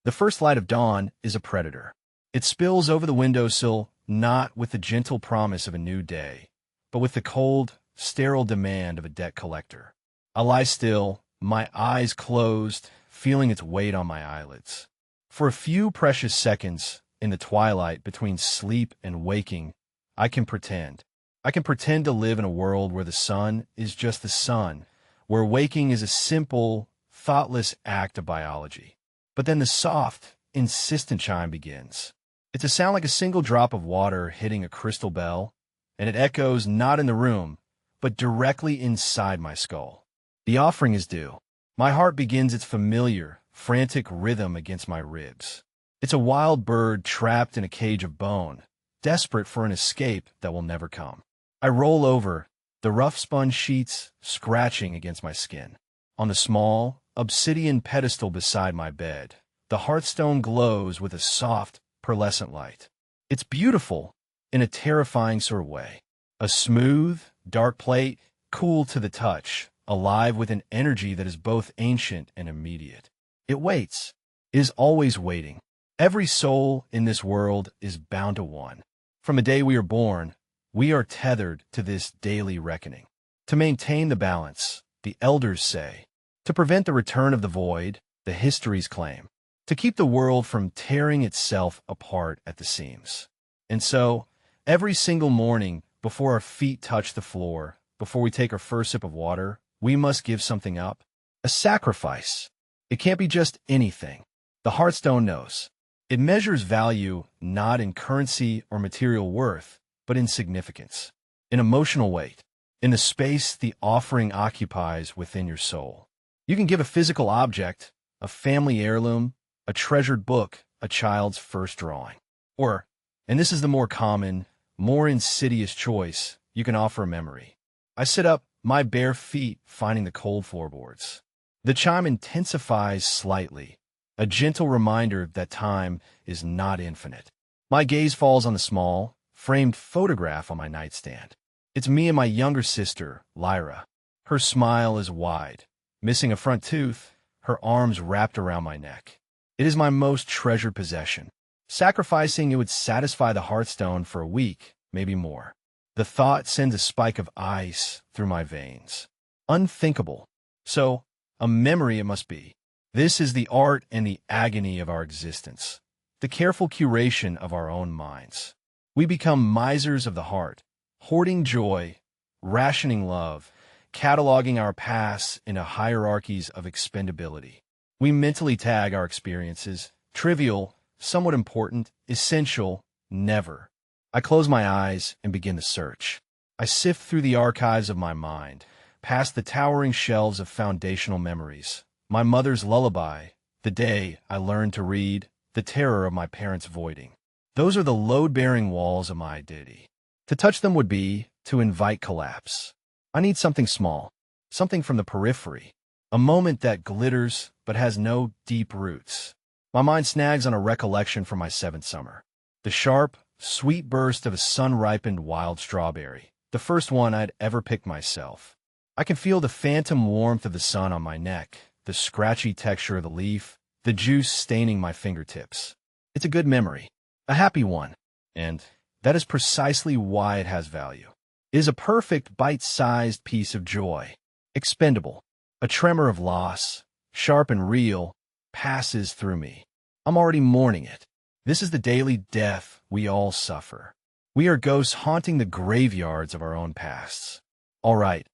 The first light of dawn is a predator. It spills over the windowsill, not with the gentle promise of a new day, but with the cold, sterile demand of a debt collector. I lie still, my eyes closed, feeling its weight on my eyelids. For a few precious seconds, in the twilight between sleep and waking, I can pretend. I can pretend to live in a world where the sun is just the sun, where waking is a simple, thoughtless act of biology. But then the soft, insistent chime begins. It's a sound like a single drop of water hitting a crystal bell, and it echoes not in the room, but directly inside my skull. The offering is due. My heart begins its familiar, frantic rhythm against my ribs. It's a wild bird trapped in a cage of bone, desperate for an escape that will never come. I roll over, the rough spun sheets scratching against my skin. On the small, obsidian pedestal beside my bed, the hearthstone glows with a soft, pearlescent light. It's beautiful, in a terrifying sort of way. A smooth, dark plate, cool to the touch, alive with an energy that is both ancient and immediate. It waits, is always waiting. Every soul in this world is bound to one. From the day we are born, we are tethered to this daily reckoning. To maintain the balance, the elders say, to prevent the return of the void, the histories claim, to keep the world from tearing itself apart at the seams. And so, every single morning, before our feet touch the floor, before we take our first sip of water, we must give something up. A sacrifice. It can't be just anything. The hearthstone knows. It measures value not in currency or material worth, but in significance, in emotional weight, in the space the offering occupies within your soul. You can give a physical object, a family heirloom, a treasured book, a child's first drawing. Or, and this is the more common, more insidious choice, you can offer a memory. I sit up, my bare feet finding the cold floorboards. The chime intensifies slightly, a gentle reminder that time is not infinite. My gaze falls on the small, framed photograph on my nightstand. It's me and my younger sister, Lyra. Her smile is wide, missing a front tooth, her arms wrapped around my neck. It is my most treasured possession. Sacrificing it would satisfy the hearthstone for a week, maybe more. The thought sends a spike of ice through my veins. Unthinkable. So, a memory it must be. This is the art and the agony of our existence, the careful curation of our own minds. We become misers of the heart, hoarding joy, rationing love, cataloging our pasts into hierarchies of expendability. We mentally tag our experiences, trivial, somewhat important, essential, never. I close my eyes and begin the search. I sift through the archives of my mind, past the towering shelves of foundational memories. My mother's lullaby, the day I learned to read, the terror of my parents' voiding. Those are the load-bearing walls of my identity. To touch them would be to invite collapse. I need something small, something from the periphery, a moment that glitters but has no deep roots. My mind snags on a recollection from my seventh summer. The sharp, sweet burst of a sun-ripened wild strawberry, the first one I'd ever picked myself. I can feel the phantom warmth of the sun on my neck, the scratchy texture of the leaf, the juice staining my fingertips. It's a good memory, a happy one, and that is precisely why it has value. It is a perfect bite-sized piece of joy, expendable. A tremor of loss, sharp and real, passes through me. I'm already mourning it. This is the daily death we all suffer. We are ghosts haunting the graveyards of our own pasts. All right,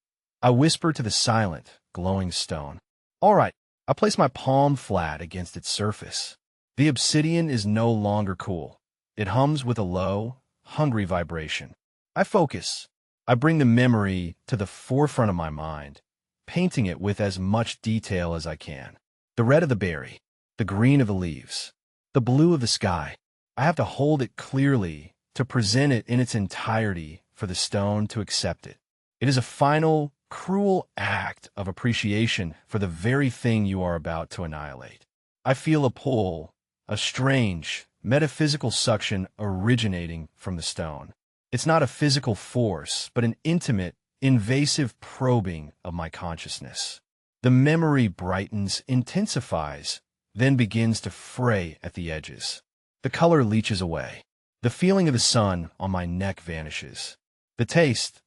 I whisper to the silent, glowing stone. All right, I place my palm flat against its surface. The obsidian is no longer cool. It hums with a low, hungry vibration. I focus. I bring the memory to the forefront of my mind, painting it with as much detail as I can. The red of the berry, the green of the leaves, the blue of the sky. I have to hold it clearly to present it in its entirety for the stone to accept it. It is a final, cruel act of appreciation for the very thing you are about to annihilate. I feel a pull, a strange, metaphysical suction originating from the stone. It's not a physical force, but an intimate, invasive probing of my consciousness. The memory brightens, intensifies. then begins to fray at the edges. The color leaches away. The feeling of the sun on my neck vanishes. The taste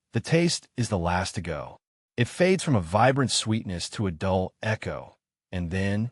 is the last to go. It fades from a vibrant sweetness to a dull echo, and then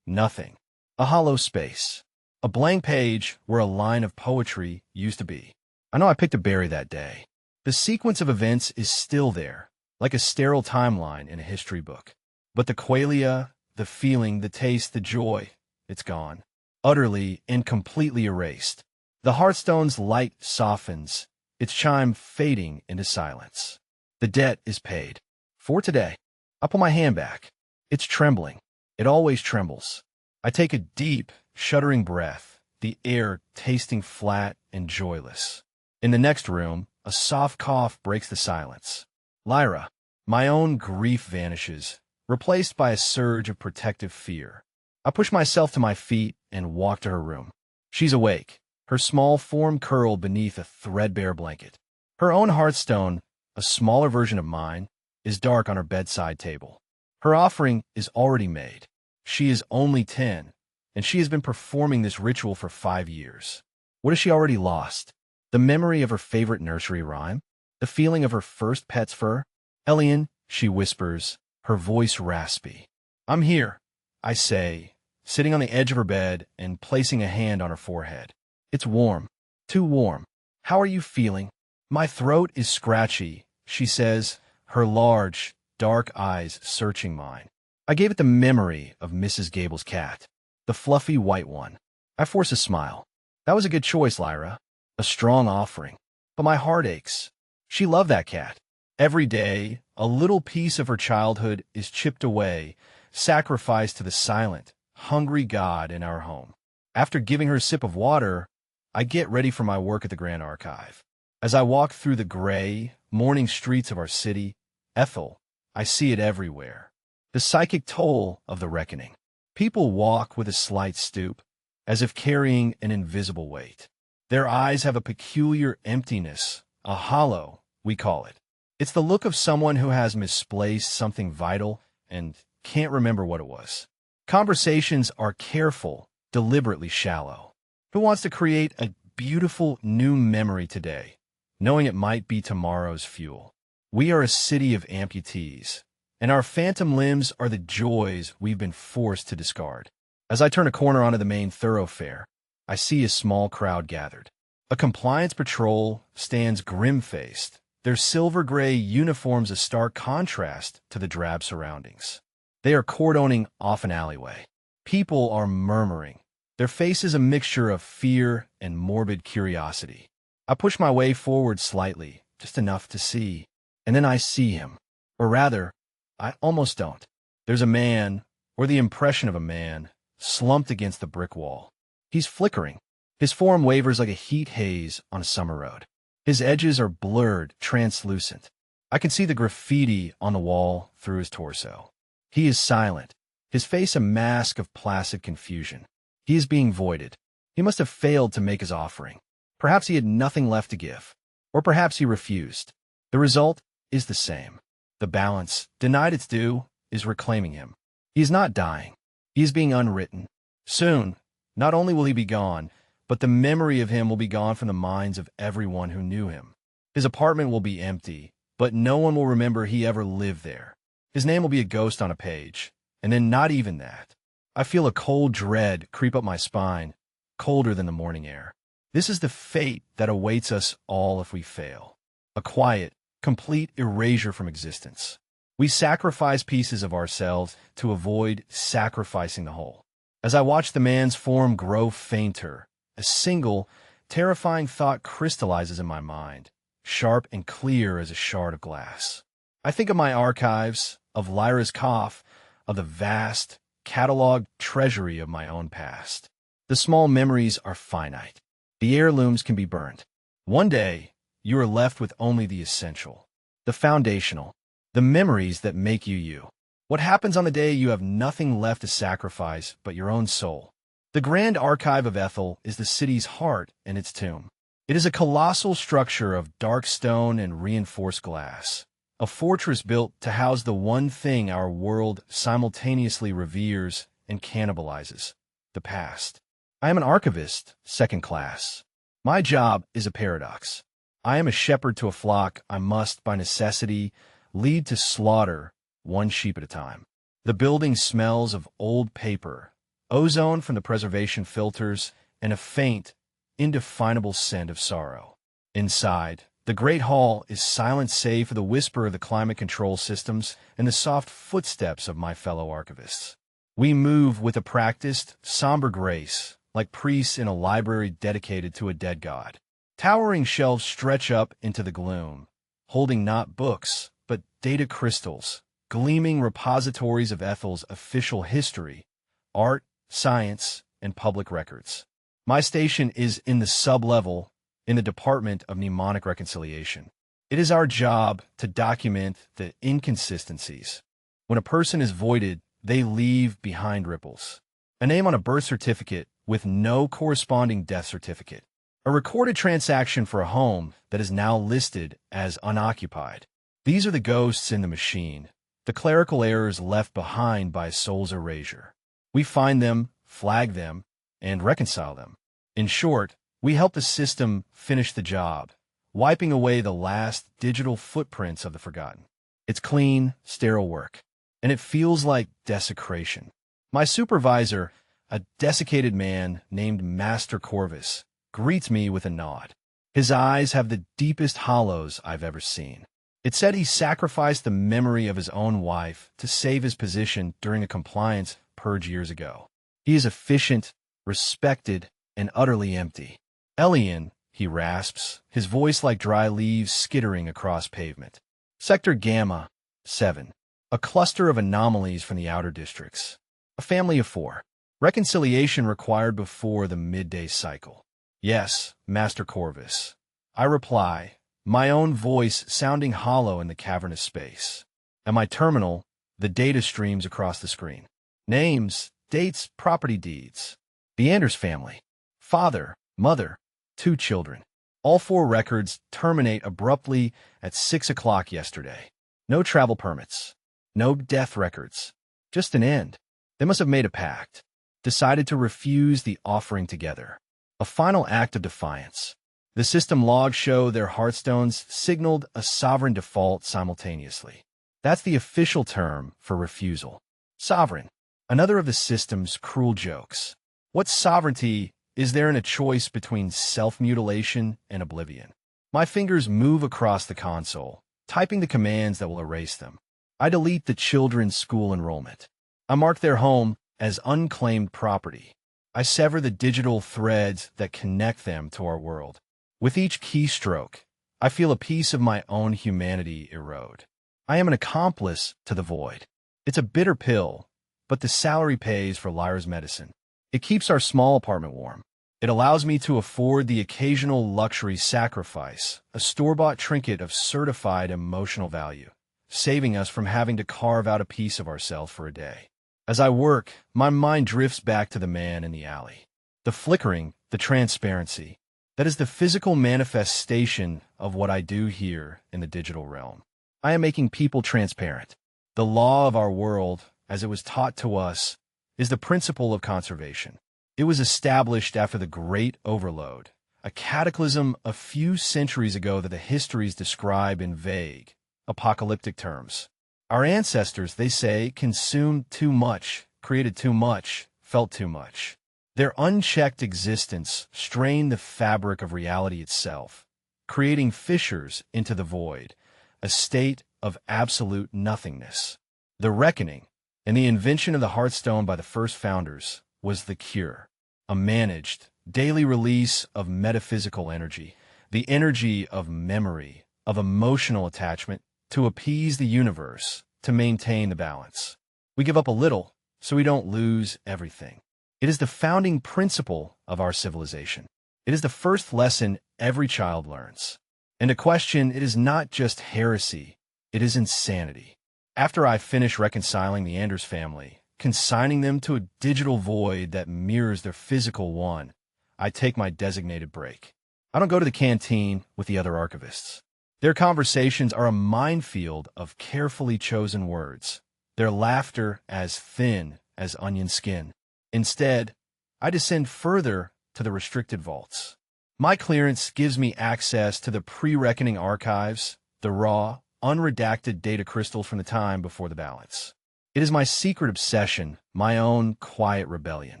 nothing. A hollow space. A blank page where a line of poetry used to be. I know I picked a berry that day. The sequence of events is still there, like a sterile timeline in a history book. But the qualia, the feeling, the taste, the joy, it's gone. Utterly and completely erased. The hearthstone's light softens, its chime fading into silence. The debt is paid. For today. I pull my hand back. It's trembling. It always trembles. I take a deep, shuddering breath, the air tasting flat and joyless. In the next room, a soft cough breaks the silence. Lyra. My own grief vanishes, replaced by a surge of protective fear. I push myself to my feet and walk to her room. She's awake, her small form curled beneath a threadbare blanket. Her own hearthstone, a smaller version of mine, is dark on her bedside table. Her offering is already made. She is only 10, and she has been performing this ritual for 5 years. What has she already lost? The memory of her favorite nursery rhyme? The feeling of her first pet's fur? Elian, she whispers, her voice raspy. I'm here, I say, sitting on the edge of her bed and placing a hand on her forehead. It's warm. Too warm. How are you feeling? My throat is scratchy, she says, her large, dark eyes searching mine. I gave it the memory of Mrs. Gable's cat, the fluffy white one. I force a smile. That was a good choice, Lyra. A strong offering. But my heart aches. She loved that cat. Every day, a little piece of her childhood is chipped away, sacrificed to the silent, hungry God in our home. After giving her a sip of water, I get ready for my work at the Grand Archive. As I walk through the gray, morning streets of our city, Ethel, I see it everywhere. The psychic toll of the reckoning. People walk with a slight stoop, as if carrying an invisible weight. Their eyes have a peculiar emptiness, a hollow, we call it. It's the look of someone who has misplaced something vital and can't remember what it was. Conversations are careful, deliberately shallow. Who wants to create a beautiful new memory today, knowing it might be tomorrow's fuel? We are a city of amputees, and our phantom limbs are the joys we've been forced to discard. As I turn a corner onto the main thoroughfare, I see a small crowd gathered. A compliance patrol stands grim-faced, their silver-gray uniforms a stark contrast to the drab surroundings. They are cordoning off an alleyway. People are murmuring, their faces a mixture of fear and morbid curiosity. I push my way forward slightly, just enough to see, and then I see him. Or rather, I almost don't. There's a man, or the impression of a man, slumped against the brick wall. He's flickering. His form wavers like a heat haze on a summer road. His edges are blurred, translucent. I can see the graffiti on the wall through his torso. He is silent, his face a mask of placid confusion. He is being voided. He must have failed to make his offering. Perhaps he had nothing left to give. Or perhaps he refused. The result is the same. The balance, denied its due, is reclaiming him. He is not dying. He is being unwritten. Soon, not only will he be gone, but the memory of him will be gone from the minds of everyone who knew him. His apartment will be empty, but no one will remember he ever lived there. His name will be a ghost on a page, and then not even that. I feel a cold dread creep up my spine, colder than the morning air. This is the fate that awaits us all if we fail. A quiet, complete erasure from existence. We sacrifice pieces of ourselves to avoid sacrificing the whole. As I watch the man's form grow fainter, a single, terrifying thought crystallizes in my mind, sharp and clear as a shard of glass. I think of my archives, of Lyra's cough, of the vast, cataloged treasury of my own past. The small memories are finite. The heirlooms can be burned. One day, you are left with only the essential, the foundational, the memories that make you you. What happens on the day you have nothing left to sacrifice but your own soul? The Grand Archive of Ethel is the city's heart and its tomb. It is a colossal structure of dark stone and reinforced glass, a fortress built to house the one thing our world simultaneously reveres and cannibalizes, the past. I am an archivist, second class. My job is a paradox. I am a shepherd to a flock I must, by necessity, lead to slaughter, one sheep at a time. The building smells of old paper, ozone from the preservation filters, and a faint, indefinable scent of sorrow. Inside, the great hall is silent save for the whisper of the climate control systems and the soft footsteps of my fellow archivists. We move with a practiced, somber grace, like priests in a library dedicated to a dead god. Towering shelves stretch up into the gloom, holding not books, but data crystals, gleaming repositories of Ethel's official history, art, science, and public records. My station is in the sub-level, in the Department of Mnemonic Reconciliation. It is our job to document the inconsistencies. When a person is voided, they leave behind ripples. A name on a birth certificate with no corresponding death certificate. A recorded transaction for a home that is now listed as unoccupied. These are the ghosts in the machine, the clerical errors left behind by a soul's erasure. We find them, flag them, and reconcile them. In short, we help the system finish the job, wiping away the last digital footprints of the forgotten. It's clean, sterile work, and it feels like desecration. My supervisor, a desiccated man named Master Corvus, greets me with a nod. His eyes have the deepest hollows I've ever seen. It said he sacrificed the memory of his own wife to save his position during a compliance purge years ago. He is efficient, respected, and utterly empty. Elian, he rasps, his voice like dry leaves skittering across pavement. Sector Gamma, 7. A cluster of anomalies from the outer districts. A family of 4. Reconciliation required before the midday cycle. Yes, Master Corvus. I reply, my own voice sounding hollow in the cavernous space. At my terminal, the data streams across the screen. Names, dates, property deeds. The Anders family. Father, mother, 2 children. All 4 records terminate abruptly at 6 o'clock yesterday. No travel permits. No death records. Just an end. They must have made a pact. Decided to refuse the offering together. A final act of defiance. The system logs show their heartstones signaled a sovereign default simultaneously. That's the official term for refusal. Sovereign. Another of the system's cruel jokes. What sovereignty is there in a choice between self-mutilation and oblivion? My fingers move across the console, typing the commands that will erase them. I delete the children's school enrollment. I mark their home as unclaimed property. I sever the digital threads that connect them to our world. With each keystroke, I feel a piece of my own humanity erode. I am an accomplice to the void. It's a bitter pill, but the salary pays for liar's medicine. It keeps our small apartment warm. It allows me to afford the occasional luxury sacrifice, a store-bought trinket of certified emotional value, saving us from having to carve out a piece of ourselves for a day. As I work, my mind drifts back to the man in the alley. The flickering, the transparency, that is the physical manifestation of what I do here in the digital realm. I am making people transparent. The law of our world, as it was taught to us, is the principle of conservation. It was established after the Great Overload, a cataclysm a few centuries ago that the histories describe in vague, apocalyptic terms. Our ancestors, they say, consumed too much, created too much, felt too much. Their unchecked existence strained the fabric of reality itself, creating fissures into the void, a state of absolute nothingness. The reckoning, and the invention of the Hearthstone by the first founders, was the cure, a managed, daily release of metaphysical energy, the energy of memory, of emotional attachment, to appease the universe, to maintain the balance. We give up a little, so we don't lose everything. It is the founding principle of our civilization. It is the first lesson every child learns. And to question, it is not just heresy, it is insanity. After I finish reconciling the Anders family, consigning them to a digital void that mirrors their physical one, I take my designated break. I don't go to the canteen with the other archivists. Their conversations are a minefield of carefully chosen words, their laughter as thin as onion skin. Instead, I descend further to the restricted vaults. My clearance gives me access to the pre-reckoning archives, the raw, unredacted data crystals from the time before the balance. It is my secret obsession, my own quiet rebellion.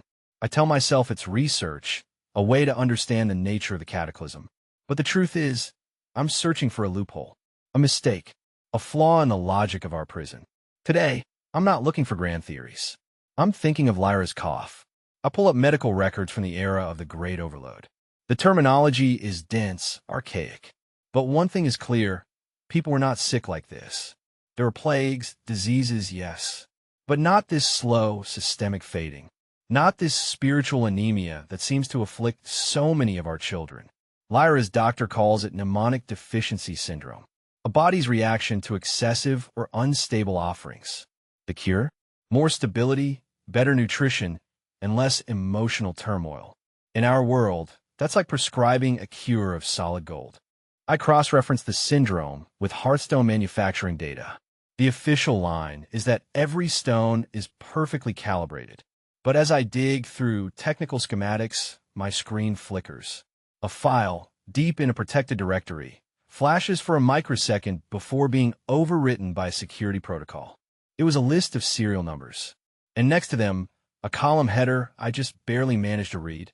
I tell myself it's research, a way to understand the nature of the cataclysm. But the truth is, I'm searching for a loophole, a mistake, a flaw in the logic of our prison. Today, I'm not looking for grand theories. I'm thinking of Lyra's cough. I pull up medical records from the era of the Great Overload. The terminology is dense, archaic. But one thing is clear, people were not sick like this. There were plagues, diseases, yes, but not this slow, systemic fading. Not this spiritual anemia that seems to afflict so many of our children. Lyra's doctor calls it mnemonic deficiency syndrome, a body's reaction to excessive or unstable offerings. The cure? More stability, better nutrition, and less emotional turmoil. In our world, that's like prescribing a cure of solid gold. I cross-reference the syndrome with Hearthstone manufacturing data. The official line is that every stone is perfectly calibrated. But as I dig through technical schematics, my screen flickers. A file, deep in a protected directory, flashes for a microsecond before being overwritten by a security protocol. It was a list of serial numbers. And next to them, a column header I just barely managed to read.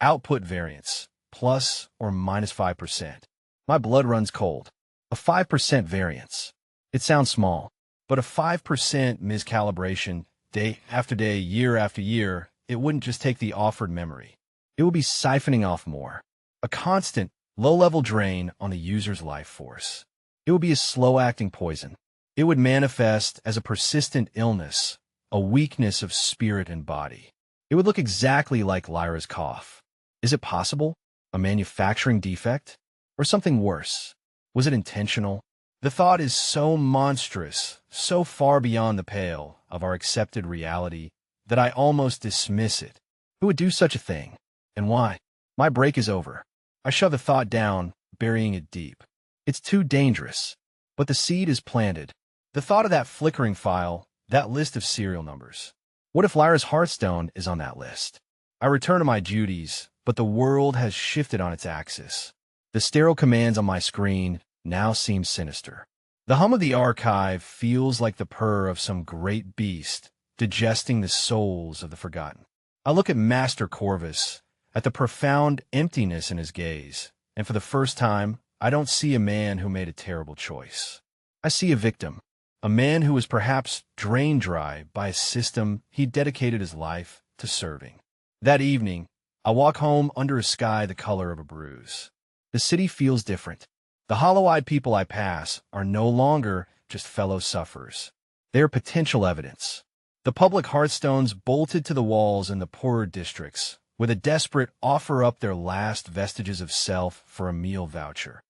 Output variance, plus or minus 5%. My blood runs cold. A 5% variance. It sounds small, but a 5% miscalibration, day after day, year after year, it wouldn't just take the offered memory. It would be siphoning off more. A constant, low-level drain on the user's life force. It would be a slow-acting poison. It would manifest as a persistent illness, a weakness of spirit and body. It would look exactly like Lyra's cough. Is it possible? A manufacturing defect? Or something worse? Was it intentional? The thought is so monstrous, so far beyond the pale of our accepted reality, that I almost dismiss it. Who would do such a thing? And why? My break is over. I shove the thought down, burying it deep. It's too dangerous. But the seed is planted. The thought of that flickering file, that list of serial numbers. What if Lyra's Hearthstone is on that list? I return to my duties, but the world has shifted on its axis. The sterile commands on my screen now seem sinister. The hum of the archive feels like the purr of some great beast, digesting the souls of the forgotten. I look at Master Corvus, at the profound emptiness in his gaze, and for the first time, I don't see a man who made a terrible choice. I see a victim, a man who was perhaps drained dry by a system he dedicated his life to serving. That evening, I walk home under a sky the color of a bruise. The city feels different. The hollow-eyed people I pass are no longer just fellow sufferers. They are potential evidence. The public Hearthstones bolted to the walls in the poorer districts, with a desperate offer up their last vestiges of self for a meal voucher.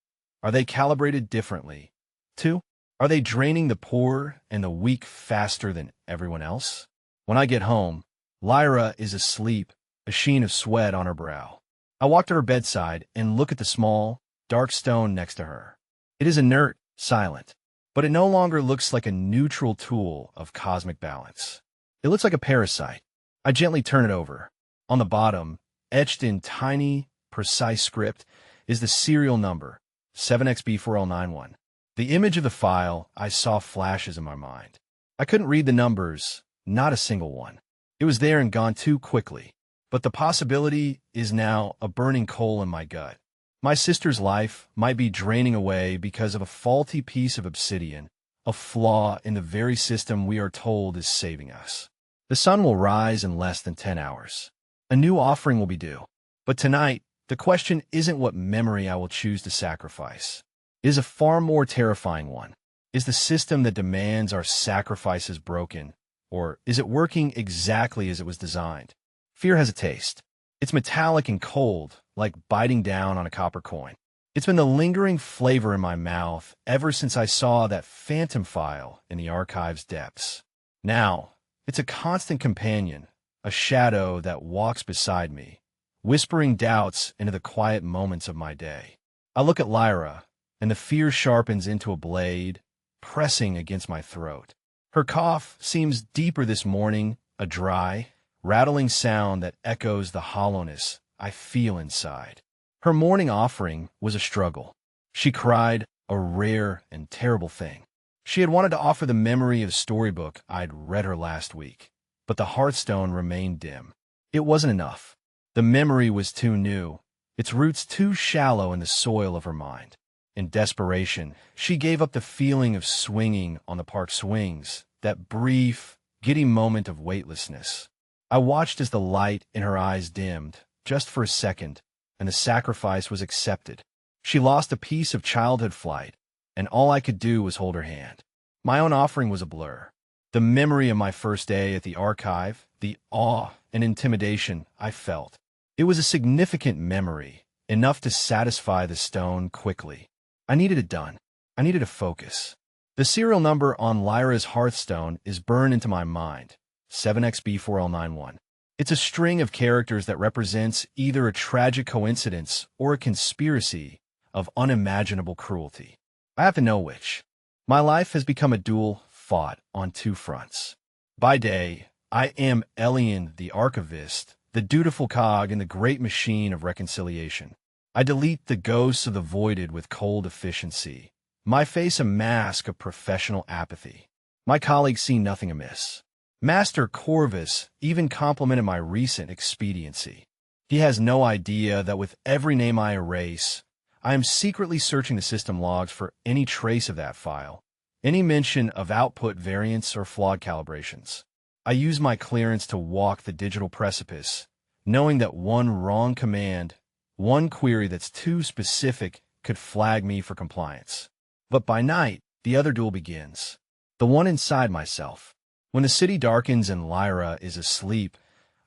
Are they calibrated differently? 2. Are they draining the poor and the weak faster than everyone else? When I get home, Lyra is asleep, a sheen of sweat on her brow. I walk to her bedside and look at the small, dark stone next to her. It is inert, silent, but it no longer looks like a neutral tool of cosmic balance. It looks like a parasite. I gently turn it over. On the bottom, etched in tiny, precise script, is the serial number, 7XB4L91. The image of the file I saw flashes in my mind. I couldn't read the numbers, not a single one. It was there and gone too quickly. But the possibility is now a burning coal in my gut. My sister's life might be draining away because of a faulty piece of obsidian, a flaw in the very system we are told is saving us. The sun will rise in less than 10 hours. A new offering will be due. But tonight, the question isn't what memory I will choose to sacrifice. It is a far more terrifying one. Is the system that demands our sacrifices broken, or is it working exactly as it was designed? Fear has a taste. It's metallic and cold, like biting down on a copper coin. It's been the lingering flavor in my mouth ever since I saw that phantom file in the archive's depths. Now, it's a constant companion, a shadow that walks beside me, whispering doubts into the quiet moments of my day. I look at Lyra, and the fear sharpens into a blade, pressing against my throat. Her cough seems deeper this morning, a dry, rattling sound that echoes the hollowness I feel inside. Her morning offering was a struggle. She cried, a rare and terrible thing. She had wanted to offer the memory of the storybook I'd read her last week, but the hearthstone remained dim. It wasn't enough. The memory was too new, its roots too shallow in the soil of her mind. In desperation, she gave up the feeling of swinging on the park swings, that brief, giddy moment of weightlessness. I watched as the light in her eyes dimmed, just for a second, and the sacrifice was accepted. She lost a piece of childhood flight, and all I could do was hold her hand. My own offering was a blur. The memory of my first day at the archive, the awe and intimidation I felt. It was a significant memory, enough to satisfy the stone quickly. I needed it done. I needed to focus. The serial number on Lyra's hearthstone is burned into my mind, 7XB4L91. It's a string of characters that represents either a tragic coincidence or a conspiracy of unimaginable cruelty. I have to know which. My life has become a duel fought on two fronts. By day, I am Elian the archivist, the dutiful cog in the great machine of reconciliation. I delete the ghosts of the voided with cold efficiency, my face a mask of professional apathy. My colleagues see nothing amiss. Master Corvus even complimented my recent expediency. He has no idea that with every name I erase, I am secretly searching the system logs for any trace of that file, any mention of output variants or flawed calibrations. I use my clearance to walk the digital precipice, knowing that one wrong command, one query that's too specific could flag me for compliance. But by night, the other duel begins. The one inside myself. When the city darkens and Lyra is asleep,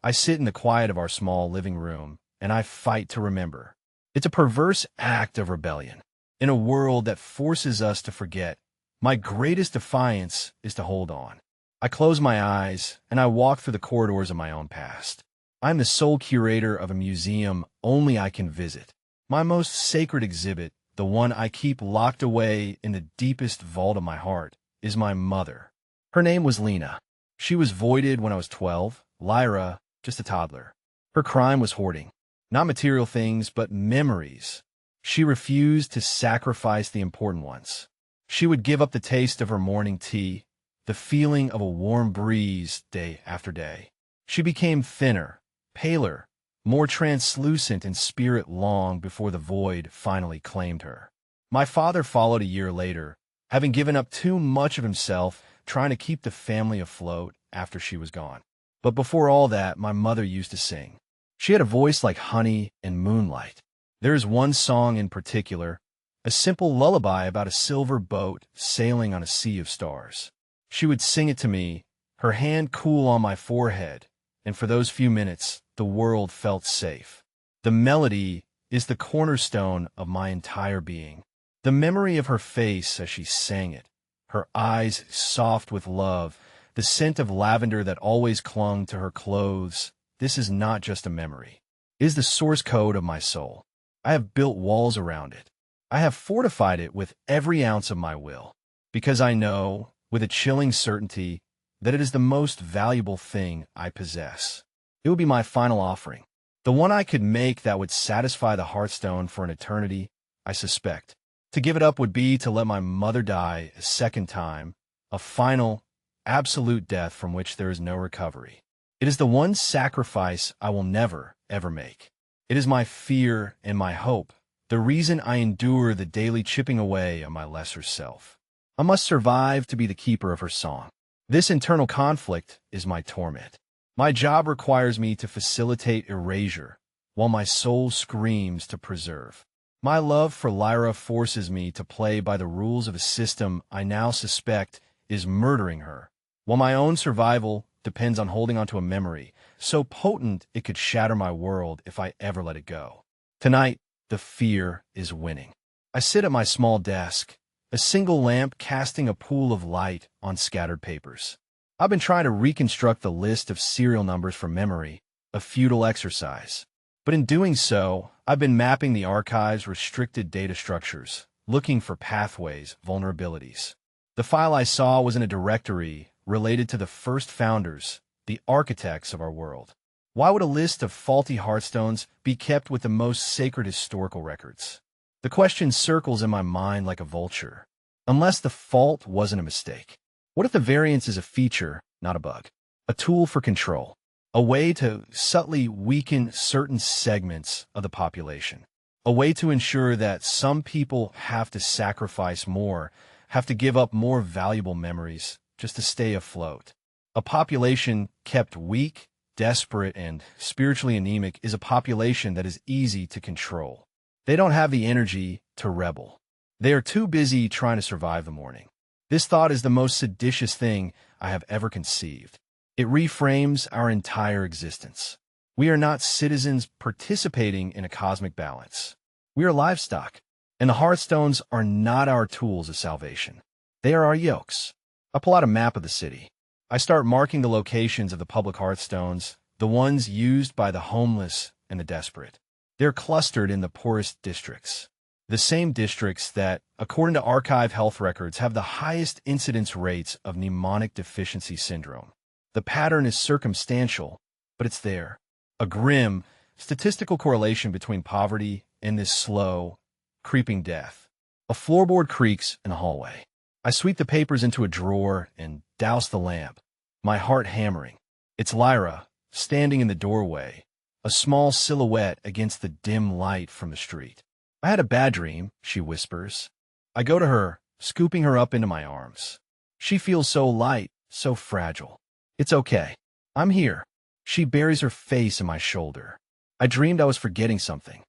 I sit in the quiet of our small living room, and I fight to remember. It's a perverse act of rebellion. In a world that forces us to forget, my greatest defiance is to hold on. I close my eyes, and I walk through the corridors of my own past. I'm the sole curator of a museum only I can visit. My most sacred exhibit, the one I keep locked away in the deepest vault of my heart, is my mother. Her name was Lena. She was voided when I was 12, Lyra, just a toddler. Her crime was hoarding. Not material things, but memories. She refused to sacrifice the important ones. She would give up the taste of her morning tea, the feeling of a warm breeze day after day. She became thinner, paler, more translucent in spirit long before the void finally claimed her. My father followed a year later, having given up too much of himself trying to keep the family afloat after she was gone. But before all that, my mother used to sing. She had a voice like honey and moonlight. There is one song in particular, a simple lullaby about a silver boat sailing on a sea of stars. She would sing it to me, her hand cool on my forehead, and for those few minutes, the world felt safe. The melody is the cornerstone of my entire being. The memory of her face as she sang it, her eyes soft with love, the scent of lavender that always clung to her clothes. This is not just a memory. It is the source code of my soul. I have built walls around it. I have fortified it with every ounce of my will, because I know, with a chilling certainty, that it is the most valuable thing I possess. It would be my final offering, the one I could make that would satisfy the hearthstone for an eternity, I suspect. To give it up would be to let my mother die a second time, a final, absolute death from which there is no recovery. It is the one sacrifice I will never, ever make. It is my fear and my hope, the reason I endure the daily chipping away of my lesser self. I must survive to be the keeper of her song. This internal conflict is my torment. My job requires me to facilitate erasure, while my soul screams to preserve. My love for Lyra forces me to play by the rules of a system I now suspect is murdering her, while my own survival depends on holding onto a memory so potent it could shatter my world if I ever let it go. Tonight, the fear is winning. I sit at my small desk, a single lamp casting a pool of light on scattered papers. I've been trying to reconstruct the list of serial numbers from memory, a futile exercise. But in doing so, I've been mapping the archive's restricted data structures, looking for pathways, vulnerabilities. The file I saw was in a directory related to the first founders, the architects of our world. Why would a list of faulty heartstones be kept with the most sacred historical records? The question circles in my mind like a vulture. Unless the fault wasn't a mistake. What if the variance is a feature, not a bug? A tool for control. A way to subtly weaken certain segments of the population. A way to ensure that some people have to sacrifice more, have to give up more valuable memories just to stay afloat. A population kept weak, desperate, and spiritually anemic is a population that is easy to control. They don't have the energy to rebel. They are too busy trying to survive the morning. This thought is the most seditious thing I have ever conceived. It reframes our entire existence. We are not citizens participating in a cosmic balance. We are livestock, and the hearthstones are not our tools of salvation. They are our yokes. I pull out a map of the city. I start marking the locations of the public hearthstones, the ones used by the homeless and the desperate. They're clustered in the poorest districts. The same districts that, according to archive health records, have the highest incidence rates of mnemonic deficiency syndrome. The pattern is circumstantial, but it's there. A grim, statistical correlation between poverty and this slow, creeping death. A floorboard creaks in the hallway. I sweep the papers into a drawer and douse the lamp, my heart hammering. It's Lyra, standing in the doorway, a small silhouette against the dim light from the street. I had a bad dream, she whispers. I go to her, scooping her up into my arms. She feels so light, so fragile. It's okay. I'm here. She buries her face in my shoulder. I dreamed I was forgetting something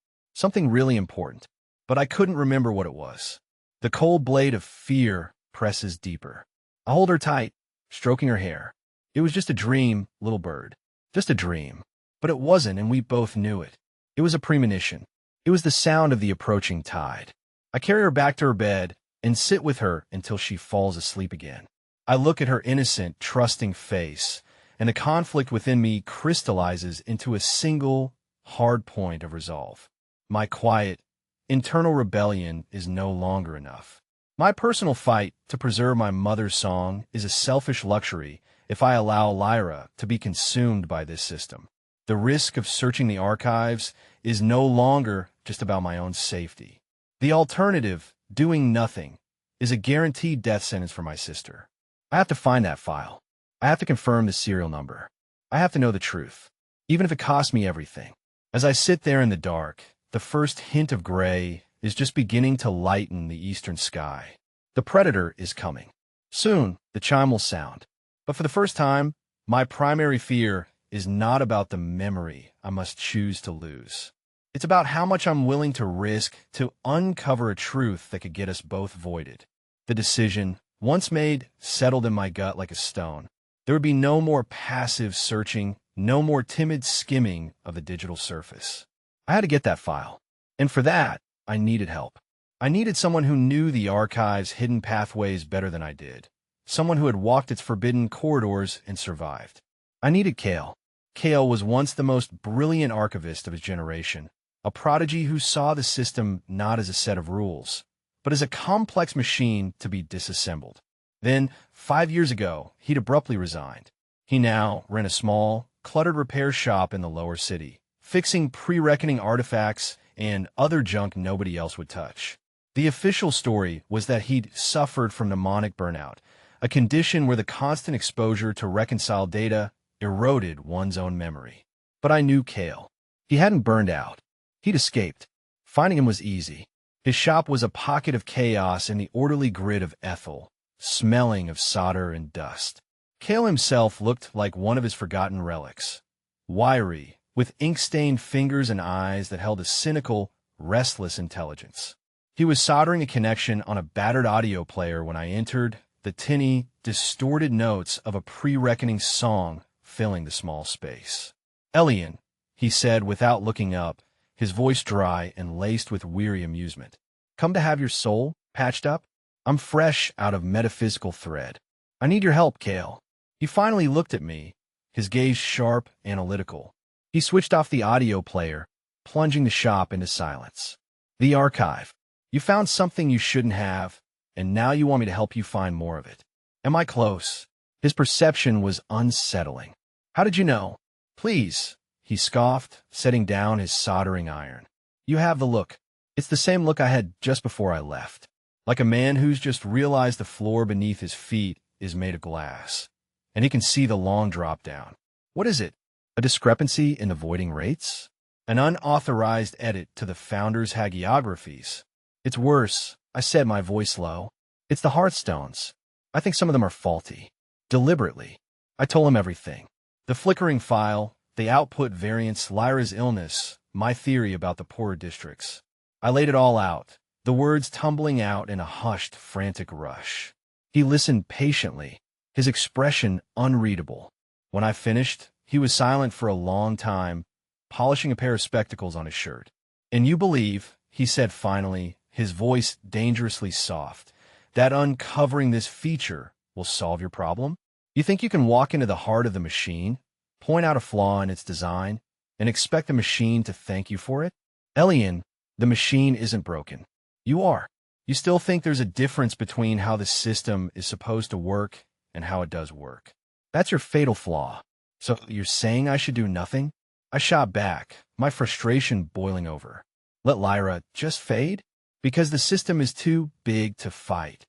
really important, but I couldn't remember what it was. The cold blade of fear presses deeper. I hold her tight, stroking her hair. It was just a dream, little bird. Just a dream. But it wasn't, and we both knew it. It was a premonition. It was the sound of the approaching tide. I carry her back to her bed and sit with her until she falls asleep again. I look at her innocent, trusting face, and the conflict within me crystallizes into a single, hard point of resolve. My quiet, internal rebellion is no longer enough. My personal fight to preserve my mother's song is a selfish luxury if I allow Lyra to be consumed by this system. The risk of searching the archives is no longer just about my own safety. The alternative, doing nothing, is a guaranteed death sentence for my sister. I have to find that file. I have to confirm the serial number. I have to know the truth, even if it costs me everything. As I sit there in the dark, the first hint of gray is just beginning to lighten the eastern sky. The predator is coming. Soon, the chime will sound. But for the first time, my primary fear is not about the memory I must choose to lose. It's about how much I'm willing to risk to uncover a truth that could get us both voided. The decision, once made, settled in my gut like a stone. There would be no more passive searching, no more timid skimming of the digital surface. I had to get that file. And for that, I needed help. I needed someone who knew the archive's hidden pathways better than I did. Someone who had walked its forbidden corridors and survived. I needed Kale. Kale was once the most brilliant archivist of his generation, a prodigy who saw the system not as a set of rules, but as a complex machine to be disassembled. Then, 5 years ago, he'd abruptly resigned. He now ran a small, cluttered repair shop in the lower city, fixing pre-reckoning artifacts and other junk nobody else would touch. The official story was that he'd suffered from mnemonic burnout, a condition where the constant exposure to reconciled data eroded one's own memory. But I knew Kale. He hadn't burned out. He'd escaped. Finding him was easy. His shop was a pocket of chaos in the orderly grid of Ethel, smelling of solder and dust. Kale himself looked like one of his forgotten relics. Wiry, with ink-stained fingers and eyes that held a cynical, restless intelligence. He was soldering a connection on a battered audio player when I entered, the tinny, distorted notes of a pre-reckoning song filling the small space. "Elian," he said without looking up, his voice dry and laced with weary amusement. "Come to have your soul patched up? I'm fresh out of metaphysical thread. I need your help, Kale." He finally looked at me, his gaze sharp, analytical. He switched off the audio player, plunging the shop into silence. "The archive. You found something you shouldn't have, and now you want me to help you find more of it. Am I close?" His perception was unsettling. How did you know? Please, he scoffed, setting down his soldering iron. You have the look. It's the same look I had just before I left. Like a man who's just realized the floor beneath his feet is made of glass, and he can see the long drop down. What is it? A discrepancy in the voiding rates? An unauthorized edit to the founder's hagiographies? It's worse, I said, my voice low. It's the hearthstones. I think some of them are faulty. Deliberately. I told him everything. The flickering file, the output variance, Lyra's illness, my theory about the poorer districts. I laid it all out, the words tumbling out in a hushed, frantic rush. He listened patiently, his expression unreadable. When I finished, he was silent for a long time, polishing a pair of spectacles on his shirt. And you believe, he said finally, his voice dangerously soft, that uncovering this feature will solve your problem? You think you can walk into the heart of the machine, point out a flaw in its design, and expect the machine to thank you for it? Elian, the machine isn't broken. You are. You still think there's a difference between how the system is supposed to work and how it does work. That's your fatal flaw. So you're saying I should do nothing? I shot back, my frustration boiling over. Let Lyra just fade? Because the system is too big to fight.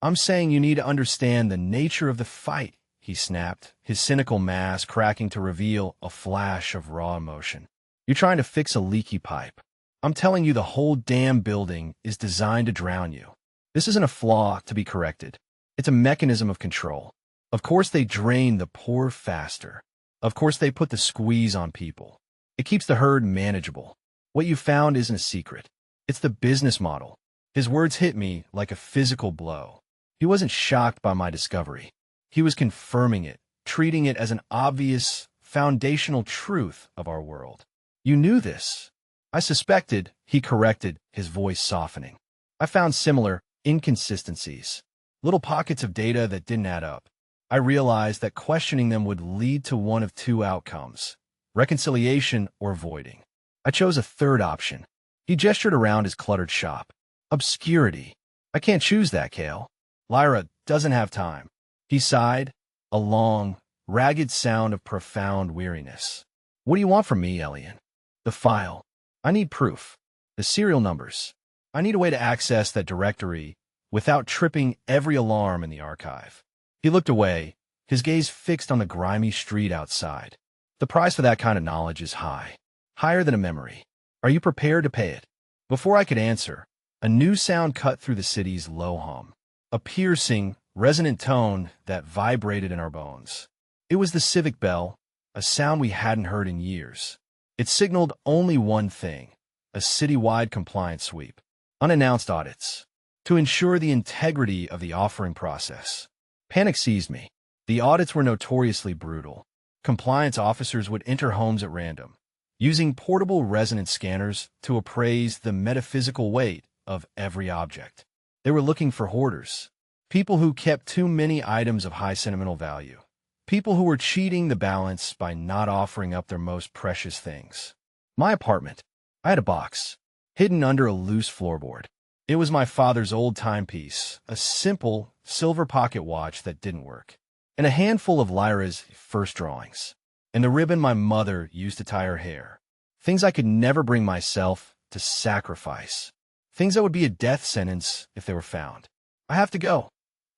I'm saying you need to understand the nature of the fight, he snapped, his cynical mask cracking to reveal a flash of raw emotion. You're trying to fix a leaky pipe. I'm telling you the whole damn building is designed to drown you. This isn't a flaw to be corrected. It's a mechanism of control. Of course they drain the poor faster. Of course they put the squeeze on people. It keeps the herd manageable. What you found isn't a secret. It's the business model. His words hit me like a physical blow. He wasn't shocked by my discovery. He was confirming it, treating it as an obvious, foundational truth of our world. You knew this. I suspected, he corrected, his voice softening. I found similar inconsistencies, little pockets of data that didn't add up. I realized that questioning them would lead to one of two outcomes, reconciliation or voiding. I chose a third option. He gestured around his cluttered shop. Obscurity. I can't choose that, Kale. Lyra doesn't have time. He sighed, a long, ragged sound of profound weariness. What do you want from me, Elian? The file. I need proof. The serial numbers. I need a way to access that directory without tripping every alarm in the archive. He looked away, his gaze fixed on the grimy street outside. The price for that kind of knowledge is high. Higher than a memory. Are you prepared to pay it? Before I could answer, a new sound cut through the city's low hum. A piercing, resonant tone that vibrated in our bones. It was the civic bell, a sound we hadn't heard in years. It signaled only one thing, a citywide compliance sweep. Unannounced audits. To ensure the integrity of the offering process. Panic seized me. The audits were notoriously brutal. Compliance officers would enter homes at random, using portable resonance scanners to appraise the metaphysical weight of every object. They were looking for hoarders, people who kept too many items of high sentimental value, people who were cheating the balance by not offering up their most precious things. My apartment. I had a box, hidden under a loose floorboard. It was my father's old timepiece, a simple silver pocket watch that didn't work, and a handful of Lyra's first drawings, and the ribbon my mother used to tie her hair. Things I could never bring myself to sacrifice. Things that would be a death sentence if they were found. I have to go,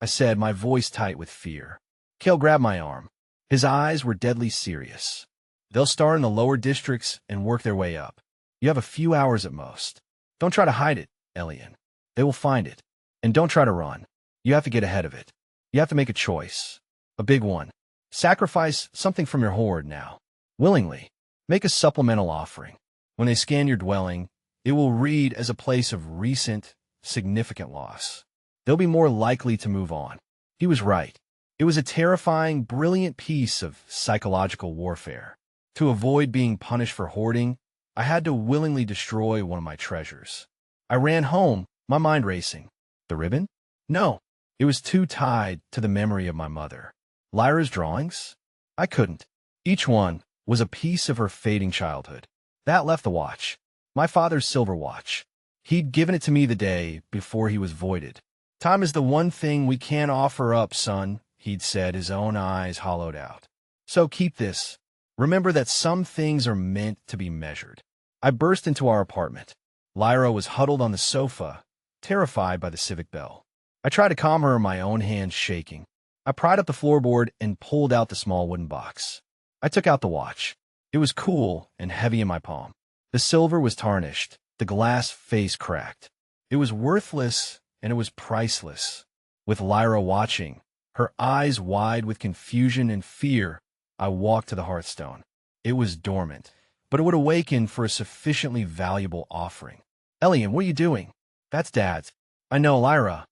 I said, my voice tight with fear. Kale grabbed my arm. His eyes were deadly serious. They'll start in the lower districts and work their way up. You have a few hours at most. Don't try to hide it, Elian. They will find it. And don't try to run. You have to get ahead of it. You have to make a choice. A big one. Sacrifice something from your hoard now. Willingly. Make a supplemental offering. When they scan your dwelling, it will read as a place of recent, significant loss. They'll be more likely to move on. He was right. It was a terrifying, brilliant piece of psychological warfare. To avoid being punished for hoarding, I had to willingly destroy one of my treasures. I ran home, my mind racing. The ribbon? No. It was too tied to the memory of my mother. Lyra's drawings? I couldn't. Each one was a piece of her fading childhood. That left the watch. My father's silver watch. He'd given it to me the day before he was voided. Time is the one thing we can't offer up, son, he'd said, his own eyes hollowed out. So keep this. Remember that some things are meant to be measured. I burst into our apartment. Lyra was huddled on the sofa, terrified by the civic bell. I tried to calm her, my own hands shaking. I pried up the floorboard and pulled out the small wooden box. I took out the watch. It was cool and heavy in my palm. The silver was tarnished, the glass face cracked. It was worthless and it was priceless. With Lyra watching, her eyes wide with confusion and fear, I walked to the hearthstone. It was dormant, but it would awaken for a sufficiently valuable offering. Elian, what are you doing? That's Dad's. I know, Lyra.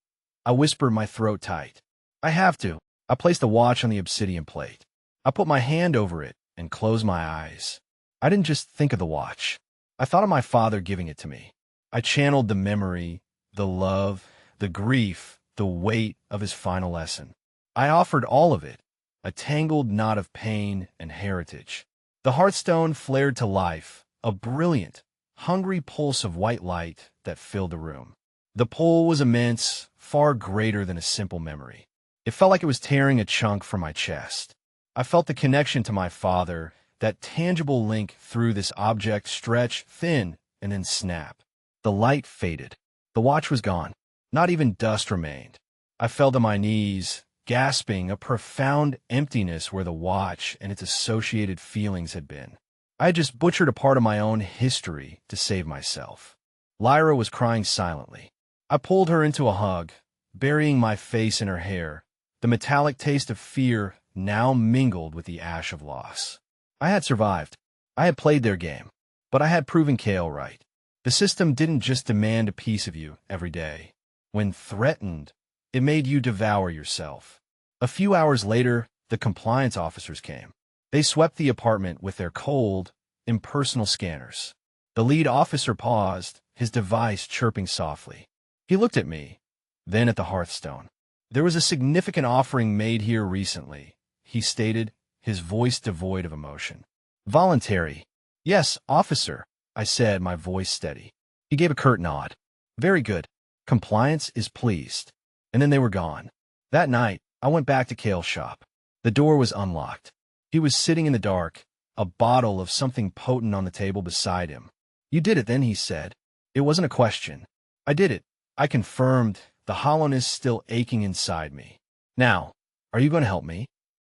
I whispered, my throat tight. I have to. I placed the watch on the obsidian plate. I put my hand over it and closed my eyes. I didn't just think of the watch. I thought of my father giving it to me. I channeled the memory, the love, the grief, the weight of his final lesson. I offered all of it, a tangled knot of pain and heritage. The hearthstone flared to life, a brilliant, hungry pulse of white light that filled the room. The pull was immense, far greater than a simple memory. It felt like it was tearing a chunk from my chest. I felt the connection to my father, that tangible link through this object stretch thin and then snap. The light faded. The watch was gone. Not even dust remained. I fell to my knees, gasping, a profound emptiness where the watch and its associated feelings had been. I had just butchered a part of my own history to save myself. Lyra was crying silently. I pulled her into a hug, burying my face in her hair, the metallic taste of fear now mingled with the ash of loss. I had survived. I had played their game, but I had proven Kale right. The system didn't just demand a piece of you every day. When threatened, it made you devour yourself. A few hours later, the compliance officers came. They swept the apartment with their cold, impersonal scanners. The lead officer paused, his device chirping softly. He looked at me, then at the hearthstone. There was a significant offering made here recently, he stated, his voice devoid of emotion. Voluntary. Yes, officer, I said, my voice steady. He gave a curt nod. Very good. Compliance is pleased. And then they were gone. That night, I went back to Kale's shop. The door was unlocked. He was sitting in the dark, a bottle of something potent on the table beside him. You did it then, he said. It wasn't a question. I did it. I confirmed, the hollowness still aching inside me. Now, are you going to help me?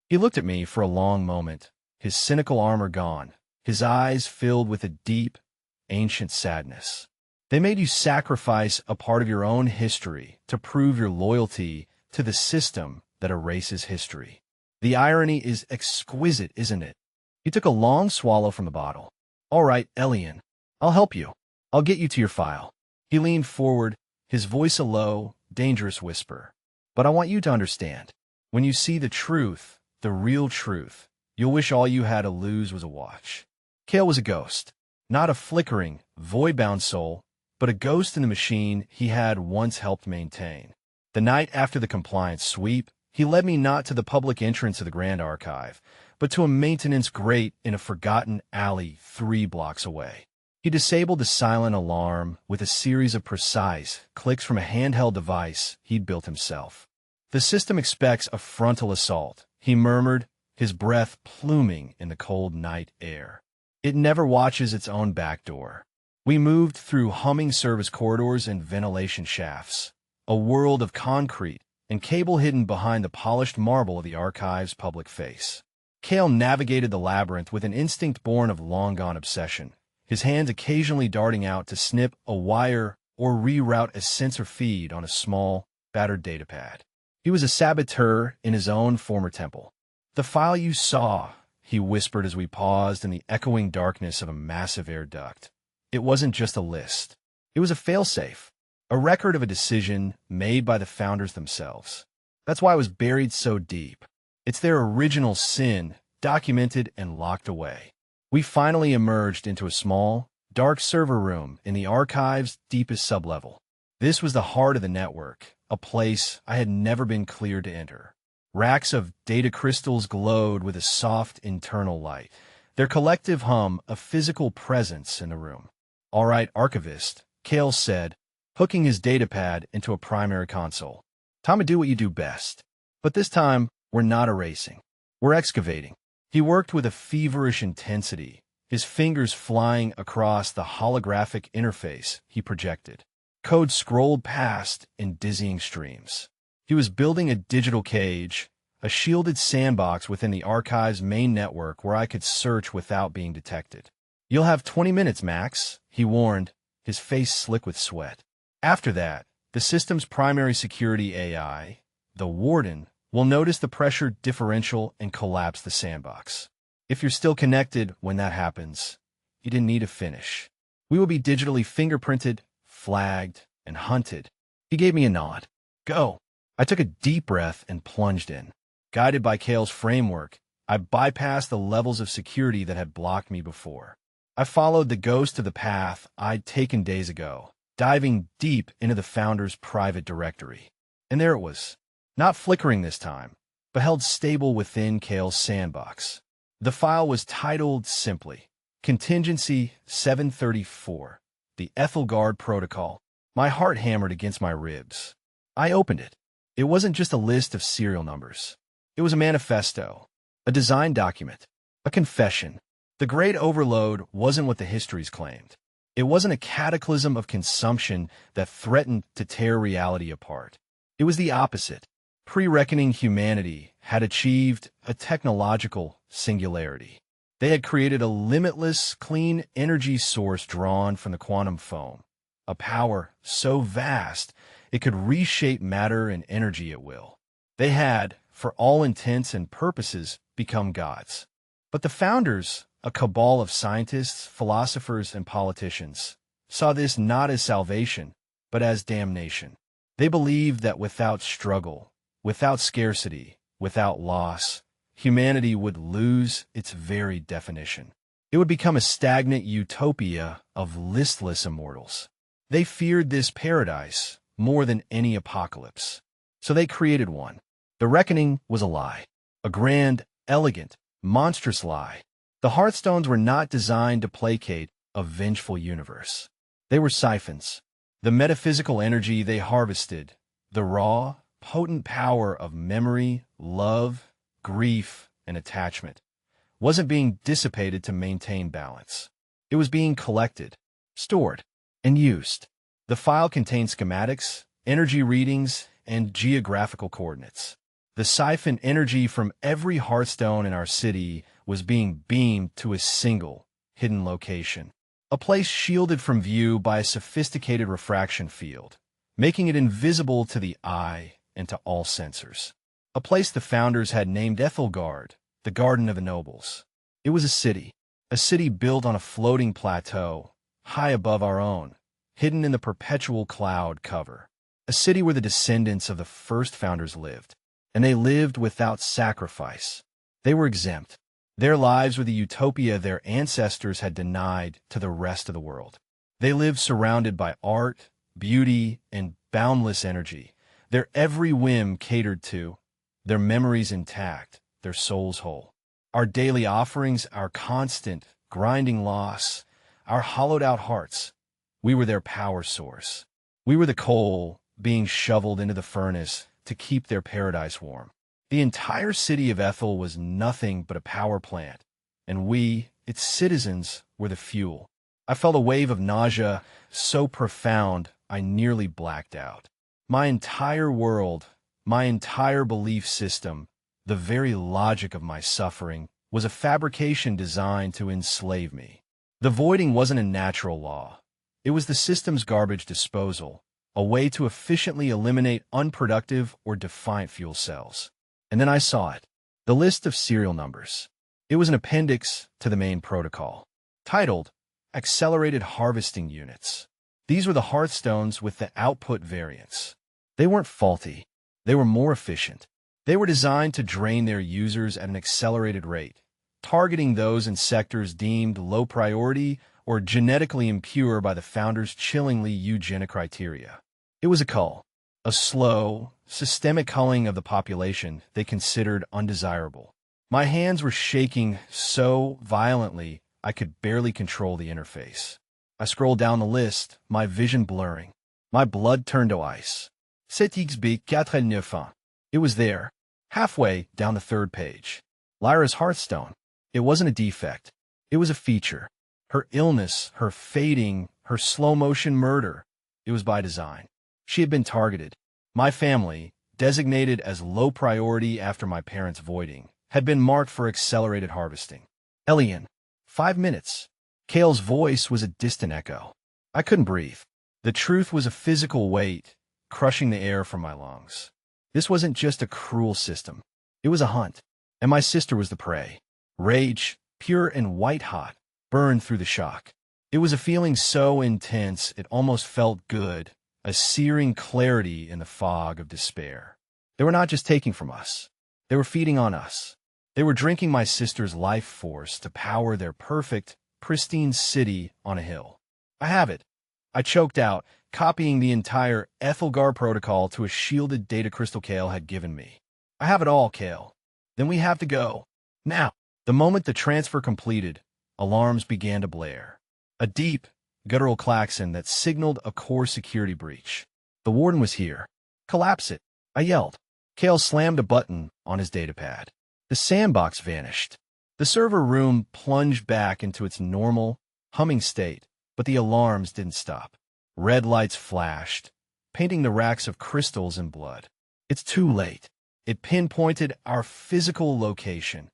He looked at me for a long moment, his cynical armor gone, his eyes filled with a deep, ancient sadness. They made you sacrifice a part of your own history to prove your loyalty to the system that erases history. The irony is exquisite, isn't it? He took a long swallow from the bottle. All right, Elian, I'll help you. I'll get you to your file. He leaned forward, his voice a low, dangerous whisper. But I want you to understand, when you see the truth, the real truth, you'll wish all you had to lose was a watch. Kale was a ghost, not a flickering, void-bound soul, but a ghost in the machine he had once helped maintain. The night after the compliance sweep, he led me not to the public entrance of the Grand Archive, but to a maintenance grate in a forgotten alley 3 blocks away. He disabled the silent alarm with a series of precise clicks from a handheld device he'd built himself. The system expects a frontal assault, he murmured, his breath pluming in the cold night air. It never watches its own back door. We moved through humming service corridors and ventilation shafts, a world of concrete and cable hidden behind the polished marble of the archive's public face. Kale navigated the labyrinth with an instinct born of long-gone obsession, his hands occasionally darting out to snip a wire or reroute a sensor feed on a small, battered datapad. He was a saboteur in his own former temple. The file you saw, he whispered as we paused in the echoing darkness of a massive air duct. It wasn't just a list. It was a failsafe, a record of a decision made by the founders themselves. That's why it was buried so deep. It's their original sin, documented and locked away. We finally emerged into a small, dark server room in the archive's deepest sublevel. This was the heart of the network, a place I had never been cleared to enter. Racks of data crystals glowed with a soft internal light, their collective hum a physical presence in the room. All right, Archivist, Kale said, hooking his datapad into a primary console. Time to do what you do best. But this time, we're not erasing. We're excavating. He worked with a feverish intensity, his fingers flying across the holographic interface he projected. Code scrolled past in dizzying streams. He was building a digital cage, a shielded sandbox within the archive's main network where I could search without being detected. "You'll have 20 minutes, Max," he warned, his face slick with sweat. "After that, the system's primary security AI, the Warden, will notice the pressure differential and collapse the sandbox. If you're still connected when that happens, you didn't need to finish. We will be digitally fingerprinted, flagged, and hunted." He gave me a nod. "Go." I took a deep breath and plunged in. Guided by Kale's framework, I bypassed the levels of security that had blocked me before. I followed the ghost of the path I'd taken days ago, diving deep into the founder's private directory. And there it was, not flickering this time, but held stable within Kale's sandbox. The file was titled simply, Contingency 734, the Ethelgard Protocol. My heart hammered against my ribs. I opened it. It wasn't just a list of serial numbers. It was a manifesto, a design document, a confession. The Great Overload wasn't what the histories claimed. It wasn't a cataclysm of consumption that threatened to tear reality apart. It was the opposite. Pre-reckoning humanity had achieved a technological singularity. They had created a limitless, clean energy source drawn from the quantum foam, a power so vast it could reshape matter and energy at will. They had, for all intents and purposes, become gods. But the founders, a cabal of scientists, philosophers, and politicians, saw this not as salvation, but as damnation. They believed that without struggle, without scarcity, without loss, humanity would lose its very definition. It would become a stagnant utopia of listless immortals. They feared this paradise more than any apocalypse. So they created one. The reckoning was a lie, a grand, elegant, monstrous lie. The Hearthstones were not designed to placate a vengeful universe. They were siphons. The metaphysical energy they harvested, the raw, potent power of memory, love, grief, and attachment, wasn't being dissipated to maintain balance. It was being collected, stored, and used. The file contained schematics, energy readings, and geographical coordinates. The siphon energy from every Hearthstone in our city was being beamed to a single, hidden location, a place shielded from view by a sophisticated refraction field, making it invisible to the eye and to all sensors. A place the founders had named Ethelgard, the Garden of the Nobles. It was a city built on a floating plateau, high above our own, hidden in the perpetual cloud cover. A city where the descendants of the first founders lived. And they lived without sacrifice. They were exempt. Their lives were the utopia their ancestors had denied to the rest of the world. They lived surrounded by art, beauty, and boundless energy, their every whim catered to, their memories intact, their souls whole. Our daily offerings, our constant, grinding loss, our hollowed-out hearts, we were their power source. We were the coal being shoveled into the furnace to keep their paradise warm. The entire city of Ethel was nothing but a power plant, and we, its citizens, were the fuel. I felt a wave of nausea so profound I nearly blacked out. My entire world, my entire belief system, the very logic of my suffering, was a fabrication designed to enslave me. The voiding wasn't a natural law. It was the system's garbage disposal, a way to efficiently eliminate unproductive or defiant fuel cells. And then I saw it, the list of serial numbers. It was an appendix to the main protocol, titled Accelerated Harvesting Units. These were the Hearthstones with the output variants. They weren't faulty. They were more efficient. They were designed to drain their users at an accelerated rate, targeting those in sectors deemed low priority or genetically impure by the founders' chillingly eugenic criteria. It was a cull, a slow, systemic culling of the population they considered undesirable. My hands were shaking so violently I could barely control the interface. I scrolled down the list, my vision blurring. My blood turned to ice. 7XB4L9. It was there, halfway down the third page. Lyra's Hearthstone. It wasn't a defect. It was a feature. Her illness, her fading, her slow-motion murder. It was by design. She had been targeted. My family, designated as low priority after my parents' voiding, had been marked for accelerated harvesting. Elian. 5 minutes. Kale's voice was a distant echo. I couldn't breathe. The truth was a physical weight, crushing the air from my lungs. This wasn't just a cruel system. It was a hunt, and my sister was the prey. Rage, pure and white-hot, burned through the shock. It was a feeling so intense it almost felt good, a searing clarity in the fog of despair. They were not just taking from us. They were feeding on us. They were drinking my sister's life force to power their perfect, pristine city on a hill. I have it. I choked out, copying the entire Ethelgard protocol to a shielded data crystal Kale had given me. I have it all, Kale. Then we have to go. Now. The moment the transfer completed, alarms began to blare. A deep, guttural klaxon that signaled a core security breach. The warden was here. Collapse it, I yelled. Kale slammed a button on his datapad. The sandbox vanished. The server room plunged back into its normal, humming state, but the alarms didn't stop. Red lights flashed, painting the racks of crystals in blood. It's too late. It pinpointed our physical location.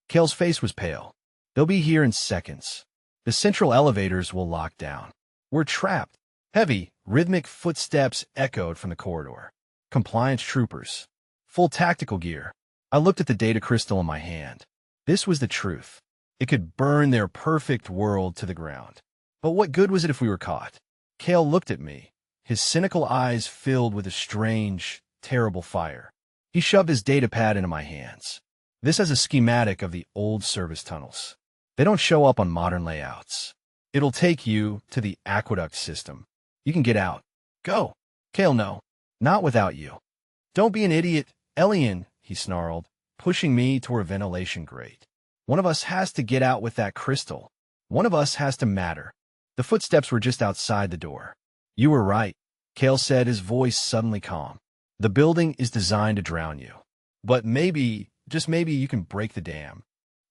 Kale's face was pale. They'll be here in seconds. The central elevators will lock down. We're trapped. Heavy, rhythmic footsteps echoed from the corridor. Compliance troopers. Full tactical gear. I looked at the data crystal in my hand. This was the truth. It could burn their perfect world to the ground. But what good was it if we were caught? Kale looked at me, his cynical eyes filled with a strange, terrible fire. He shoved his datapad into my hands. This is a schematic of the old service tunnels. They don't show up on modern layouts. It'll take you to the aqueduct system. You can get out. Go. Kale, no. Not without you. Don't be an idiot, Elian, he snarled, pushing me toward a ventilation grate. One of us has to get out with that crystal. One of us has to matter. The footsteps were just outside the door. You were right, Kale said, his voice suddenly calm. The building is designed to drown you. But maybe, just maybe, you can break the dam.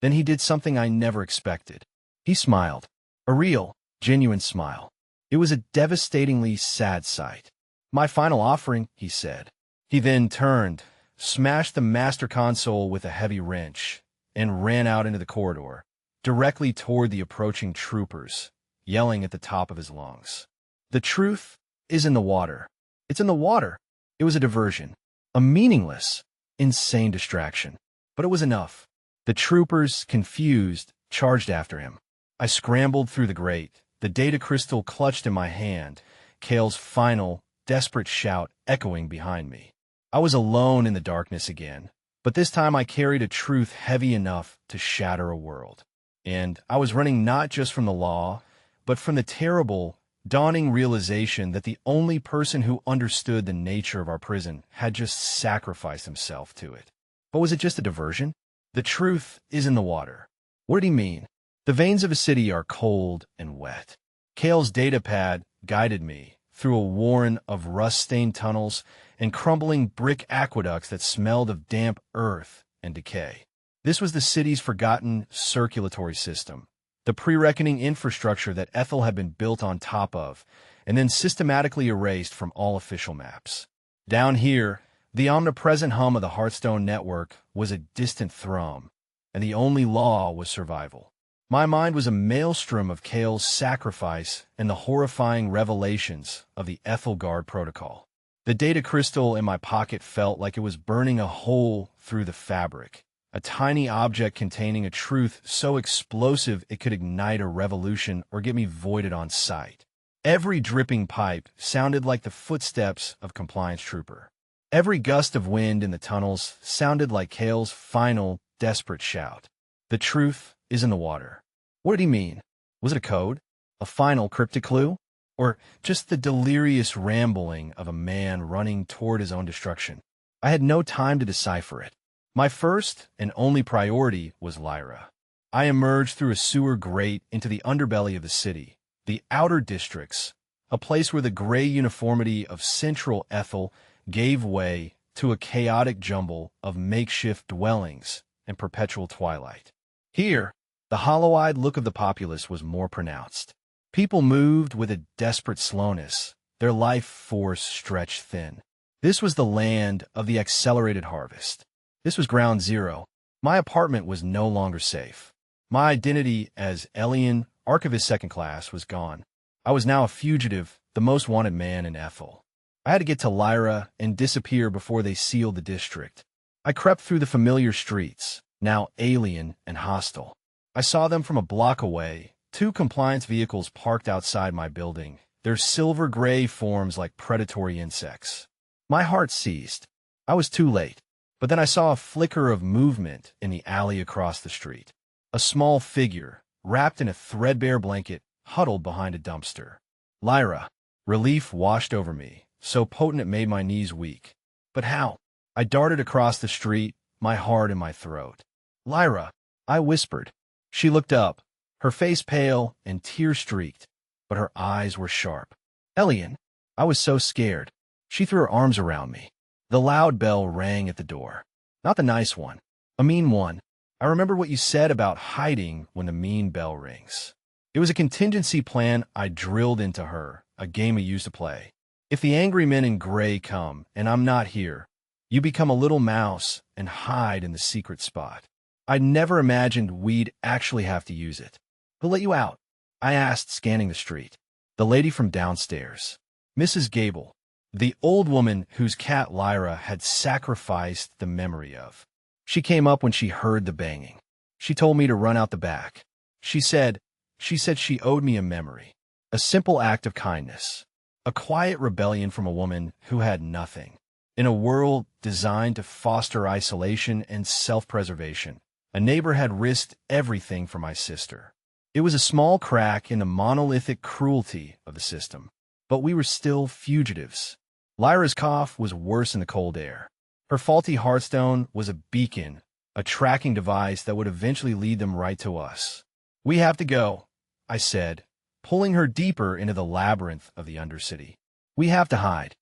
Then he did something I never expected. He smiled. A real, genuine smile. It was a devastatingly sad sight. My final offering, he said. He then turned, smashed the master console with a heavy wrench, and ran out into the corridor, directly toward the approaching troopers, yelling at the top of his lungs. The truth is in the water. It's in the water. It was a diversion, a meaningless, insane distraction. But it was enough. The troopers, confused, charged after him. I scrambled through the grate, the data crystal clutched in my hand, Kale's final, desperate shout echoing behind me. I was alone in the darkness again, but this time I carried a truth heavy enough to shatter a world. And I was running not just from the law, but from the terrible, dawning realization that the only person who understood the nature of our prison had just sacrificed himself to it. But was it just a diversion? The truth is in the water. What did he mean? The veins of a city are cold and wet. Kale's datapad guided me through a warren of rust-stained tunnels and crumbling brick aqueducts that smelled of damp earth and decay. This was the city's forgotten circulatory system, the pre-reckoning infrastructure that Ethel had been built on top of, and then systematically erased from all official maps. Down here, the omnipresent hum of the Hearthstone network was a distant thrum, and the only law was survival. My mind was a maelstrom of Kale's sacrifice and the horrifying revelations of the Ethelgard protocol. The data crystal in my pocket felt like it was burning a hole through the fabric, a tiny object containing a truth so explosive it could ignite a revolution or get me voided on sight. Every dripping pipe sounded like the footsteps of compliance trooper. Every gust of wind in the tunnels sounded like Kale's final, desperate shout. The truth is in the water. What did he mean? Was it a code? A final cryptic clue? Or just the delirious rambling of a man running toward his own destruction? I had no time to decipher it. My first and only priority was Lyra. I emerged through a sewer grate into the underbelly of the city, the outer districts, a place where the gray uniformity of central Ethel gave way to a chaotic jumble of makeshift dwellings and perpetual twilight. Here, the hollow-eyed look of the populace was more pronounced. People moved with a desperate slowness, their life force stretched thin. This was the land of the accelerated harvest. This was ground zero. My apartment was no longer safe. My identity as Elian, Archivist Second Class, was gone. I was now a fugitive, the most wanted man in Ethel. I had to get to Lyra and disappear before they sealed the district. I crept through the familiar streets, now alien and hostile. I saw them from a block away, two compliance vehicles parked outside my building, their silver-gray forms like predatory insects. My heart seized. I was too late. But then I saw a flicker of movement in the alley across the street. A small figure, wrapped in a threadbare blanket, huddled behind a dumpster. Lyra. Relief washed over me, so potent it made my knees weak. But how? I darted across the street, my heart in my throat. Lyra, I whispered. She looked up, her face pale and tear-streaked, but her eyes were sharp. Elian. I was so scared. She threw her arms around me. The loud bell rang at the door. Not the nice one. A mean one. I remember what you said about hiding when the mean bell rings. It was a contingency plan I drilled into her, a game we used to play. If the angry men in gray come, and I'm not here, you become a little mouse and hide in the secret spot. I never imagined we'd actually have to use it. Who let you out? I asked, scanning the street. The lady from downstairs. Mrs. Gable. The old woman whose cat Lyra had sacrificed the memory of. She came up when she heard the banging. She told me to run out the back. She said she owed me a memory. A simple act of kindness. A quiet rebellion from a woman who had nothing. In a world designed to foster isolation and self-preservation, a neighbor had risked everything for my sister. It was a small crack in the monolithic cruelty of the system, but we were still fugitives. Lyra's cough was worse in the cold air. Her faulty hearthstone was a beacon, a tracking device that would eventually lead them right to us. We have to go, I said, pulling her deeper into the labyrinth of the Undercity. We have to hide.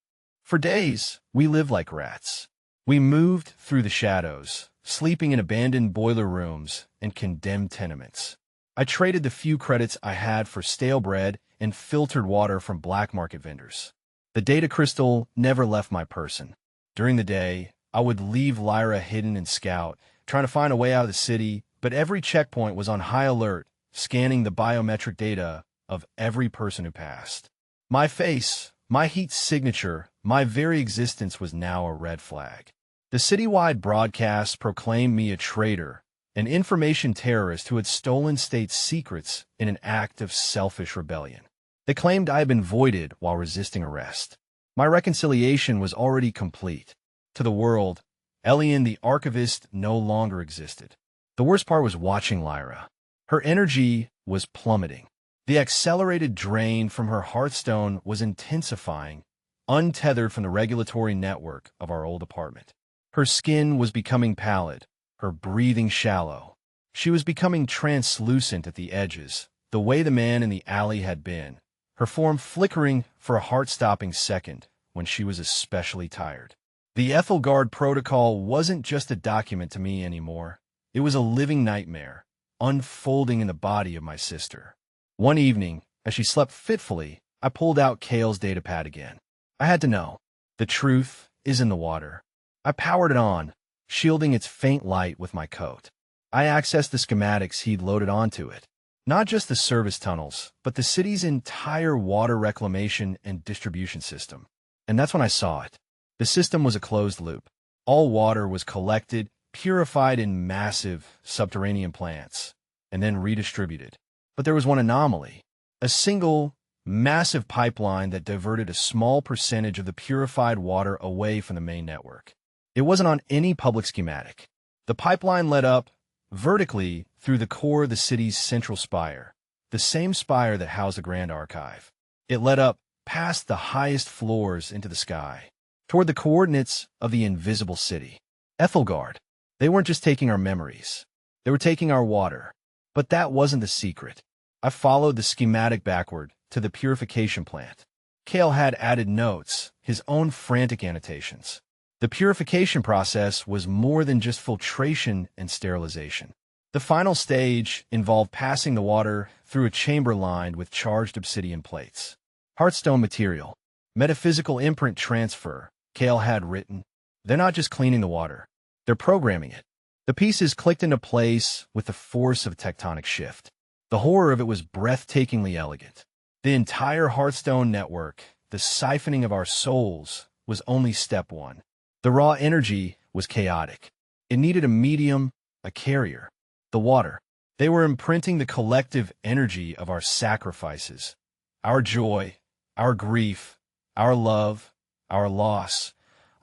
For days, we lived like rats. We moved through the shadows, sleeping in abandoned boiler rooms and condemned tenements. I traded the few credits I had for stale bread and filtered water from black market vendors. The data crystal never left my person. During the day, I would leave Lyra hidden and scout, trying to find a way out of the city, but every checkpoint was on high alert, scanning the biometric data of every person who passed. My face, my heat signature, my very existence was now a red flag. The citywide broadcasts proclaimed me a traitor, an information terrorist who had stolen state secrets in an act of selfish rebellion. They claimed I had been voided while resisting arrest. My reconciliation was already complete. To the world, Elian the Archivist no longer existed. The worst part was watching Lyra. Her energy was plummeting. The accelerated drain from her hearthstone was intensifying, untethered from the regulatory network of our old apartment. Her skin was becoming pallid, her breathing shallow. She was becoming translucent at the edges, the way the man in the alley had been, her form flickering for a heart-stopping second when she was especially tired. The Ethelgard protocol wasn't just a document to me anymore. It was a living nightmare, unfolding in the body of my sister. One evening, as she slept fitfully, I pulled out Kale's datapad again. I had to know. The truth is in the water. I powered it on, shielding its faint light with my coat. I accessed the schematics he'd loaded onto it. Not just the service tunnels, but the city's entire water reclamation and distribution system. And that's when I saw it. The system was a closed loop. All water was collected, purified in massive subterranean plants, and then redistributed. But there was one anomaly. A single, massive pipeline that diverted a small percentage of the purified water away from the main network. It wasn't on any public schematic. The pipeline led up, vertically, through the core of the city's central spire, the same spire that housed the Grand Archive. It led up, past the highest floors into the sky, toward the coordinates of the invisible city. Ethelgard. They weren't just taking our memories. They were taking our water. But that wasn't the secret. I followed the schematic backward to the purification plant. Kale had added notes, his own frantic annotations. The purification process was more than just filtration and sterilization. The final stage involved passing the water through a chamber lined with charged obsidian plates. Hearthstone material. Metaphysical imprint transfer, Kale had written. They're not just cleaning the water. They're programming it. The pieces clicked into place with the force of a tectonic shift. The horror of it was breathtakingly elegant. The entire Hearthstone network, the siphoning of our souls, was only step one. The raw energy was chaotic. It needed a medium, a carrier. The water. They were imprinting the collective energy of our sacrifices, our joy, our grief, our love, our loss,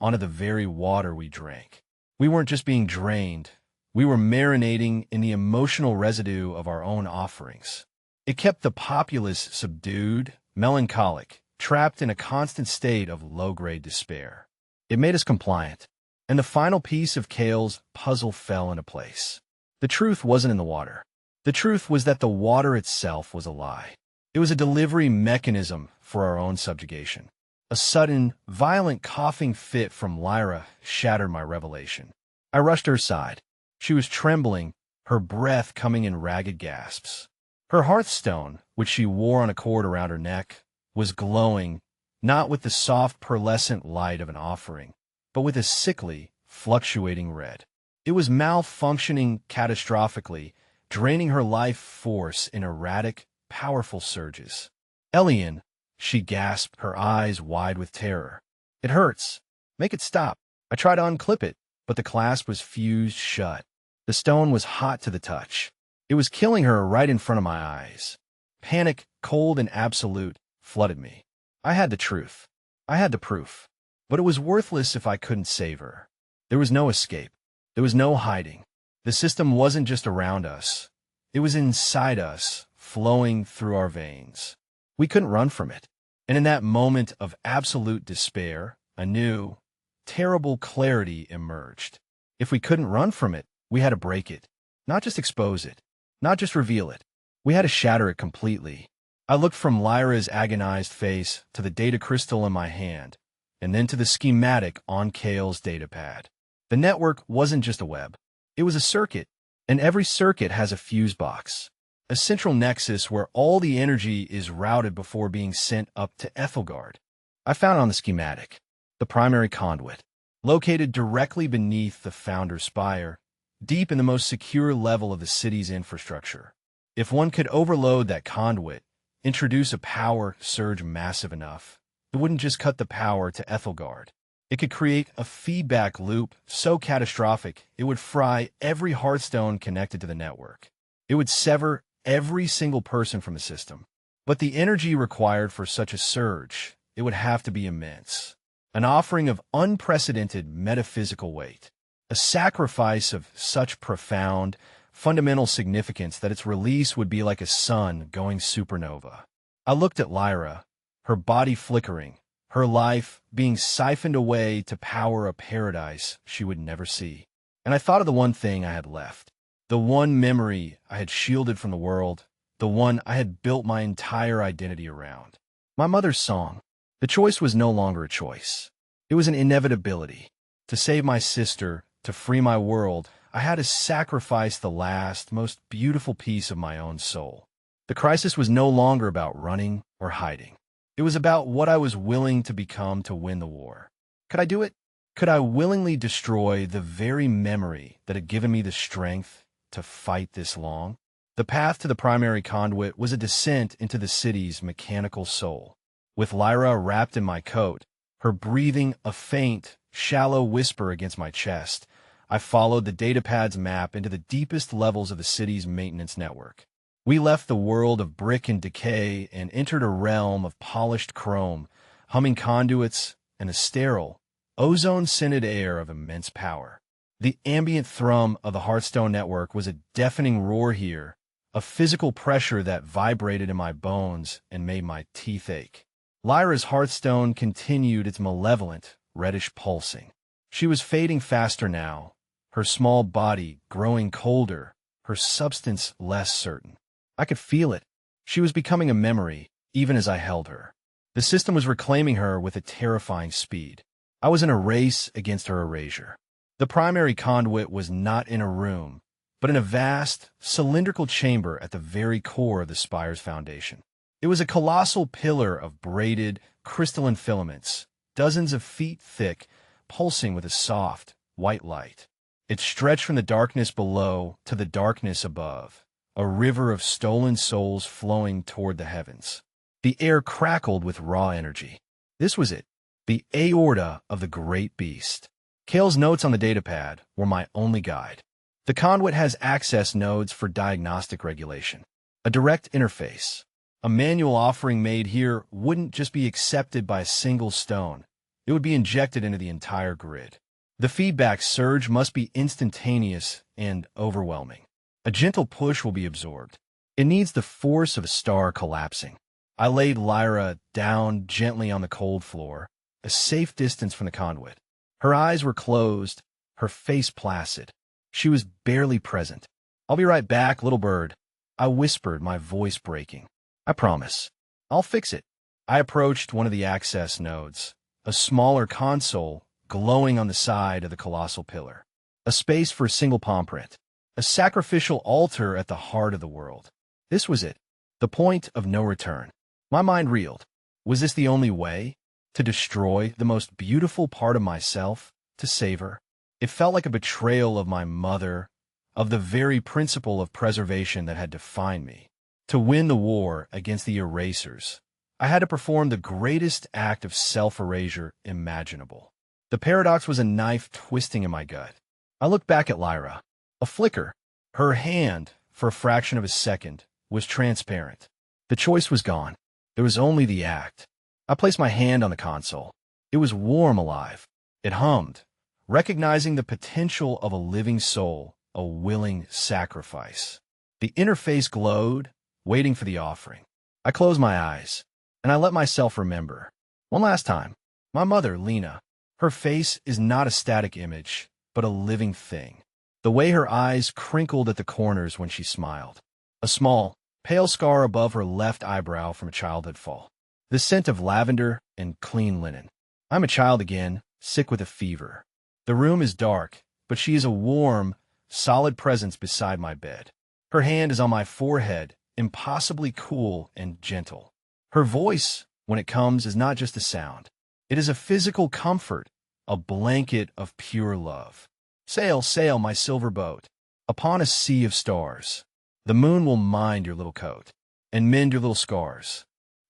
onto the very water we drank. We weren't just being drained. We were marinating in the emotional residue of our own offerings. It kept the populace subdued, melancholic, trapped in a constant state of low-grade despair. It made us compliant, and the final piece of Kale's puzzle fell into place. The truth wasn't in the water. The truth was that the water itself was a lie. It was a delivery mechanism for our own subjugation. A sudden, violent coughing fit from Lyra shattered my revelation. I rushed to her side. She was trembling, her breath coming in ragged gasps. Her hearthstone, which she wore on a cord around her neck, was glowing, not with the soft pearlescent light of an offering, but with a sickly, fluctuating red. It was malfunctioning catastrophically, draining her life force in erratic, powerful surges. "Elian," she gasped, her eyes wide with terror. "It hurts. Make it stop." I tried to unclip it, but the clasp was fused shut. The stone was hot to the touch. It was killing her right in front of my eyes. Panic, cold and absolute, flooded me. I had the truth. I had the proof. But it was worthless if I couldn't save her. There was no escape. There was no hiding. The system wasn't just around us. It was inside us, flowing through our veins. We couldn't run from it. And in that moment of absolute despair, a new, terrible clarity emerged. If we couldn't run from it, we had to break it. Not just expose it. Not just reveal it. We had to shatter it completely. I looked from Lyra's agonized face to the data crystal in my hand, and then to the schematic on Kale's datapad. The network wasn't just a web. It was a circuit, and every circuit has a fuse box, a central nexus where all the energy is routed before being sent up to Ethelgard. I found it on the schematic, the primary conduit, located directly beneath the Founder's Spire, deep in the most secure level of the city's infrastructure. If one could overload that conduit, introduce a power surge massive enough, it wouldn't just cut the power to Ethelgard. It could create a feedback loop so catastrophic it would fry every Hearthstone connected to the network. It would sever every single person from the system. But the energy required for such a surge, it would have to be immense. An offering of unprecedented metaphysical weight. A sacrifice of such profound, fundamental significance that its release would be like a sun going supernova. I looked at Lyra, her body flickering, her life being siphoned away to power a paradise she would never see. And I thought of the one thing I had left, the one memory I had shielded from the world, the one I had built my entire identity around. My mother's song. The choice was no longer a choice. It was an inevitability. To save my sister, to free my world, I had to sacrifice the last, most beautiful piece of my own soul. The crisis was no longer about running or hiding. It was about what I was willing to become to win the war. Could I do it? Could I willingly destroy the very memory that had given me the strength to fight this long? The path to the primary conduit was a descent into the city's mechanical soul. With Lyra wrapped in my coat, her breathing a faint, shallow whisper against my chest, I followed the datapad's map into the deepest levels of the city's maintenance network. We left the world of brick and decay and entered a realm of polished chrome, humming conduits, and a sterile, ozone-scented air of immense power. The ambient thrum of the Hearthstone network was a deafening roar here, a physical pressure that vibrated in my bones and made my teeth ache. Lyra's Hearthstone continued its malevolent, reddish pulsing. She was fading faster now, her small body growing colder, her substance less certain. I could feel it. She was becoming a memory, even as I held her. The system was reclaiming her with a terrifying speed. I was in a race against her erasure. The primary conduit was not in a room. but in a vast, cylindrical chamber at the very core of the spire's foundation. It was a colossal pillar of braided, crystalline filaments, dozens of feet thick, pulsing with a soft, white light. It stretched from the darkness below to the darkness above, a river of stolen souls flowing toward the heavens. The air crackled with raw energy. This was it, the aorta of the great beast. Kale's notes on the datapad were my only guide. The conduit has access nodes for diagnostic regulation, a direct interface. A manual offering made here wouldn't just be accepted by a single stone. It would be injected into the entire grid. The feedback surge must be instantaneous and overwhelming. A gentle push will be absorbed. It needs the force of a star collapsing. I laid Lyra down gently on the cold floor, a safe distance from the conduit. Her eyes were closed, her face placid. She was barely present. "I'll be right back, little bird," I whispered, my voice breaking. "I promise. I'll fix it." I approached one of the access nodes, a smaller console glowing on the side of the colossal pillar. A space for a single palm print. A sacrificial altar at the heart of the world. This was it, the point of no return. My mind reeled. Was this the only way? To destroy the most beautiful part of myself? To save her? It felt like a betrayal of my mother, of the very principle of preservation that had defined me. To win the war against the erasers, I had to perform the greatest act of self-erasure imaginable. The paradox was a knife twisting in my gut. I looked back at Lyra. A flicker. Her hand, for a fraction of a second, was transparent. The choice was gone. There was only the act. I placed my hand on the console. It was warm, alive. It hummed, recognizing the potential of a living soul, a willing sacrifice. The interface glowed, waiting for the offering. I closed my eyes, and I let myself remember. One last time. My mother, Lena. Her face is not a static image, but a living thing. The way her eyes crinkled at the corners when she smiled. A small, pale scar above her left eyebrow from a childhood fall. The scent of lavender and clean linen. I'm a child again, sick with a fever. The room is dark, but she is a warm, solid presence beside my bed. Her hand is on my forehead, impossibly cool and gentle. Her voice, when it comes, is not just a sound. It is a physical comfort, a blanket of pure love. Sail, sail, my silver boat, upon a sea of stars. The moon will mind your little coat and mend your little scars.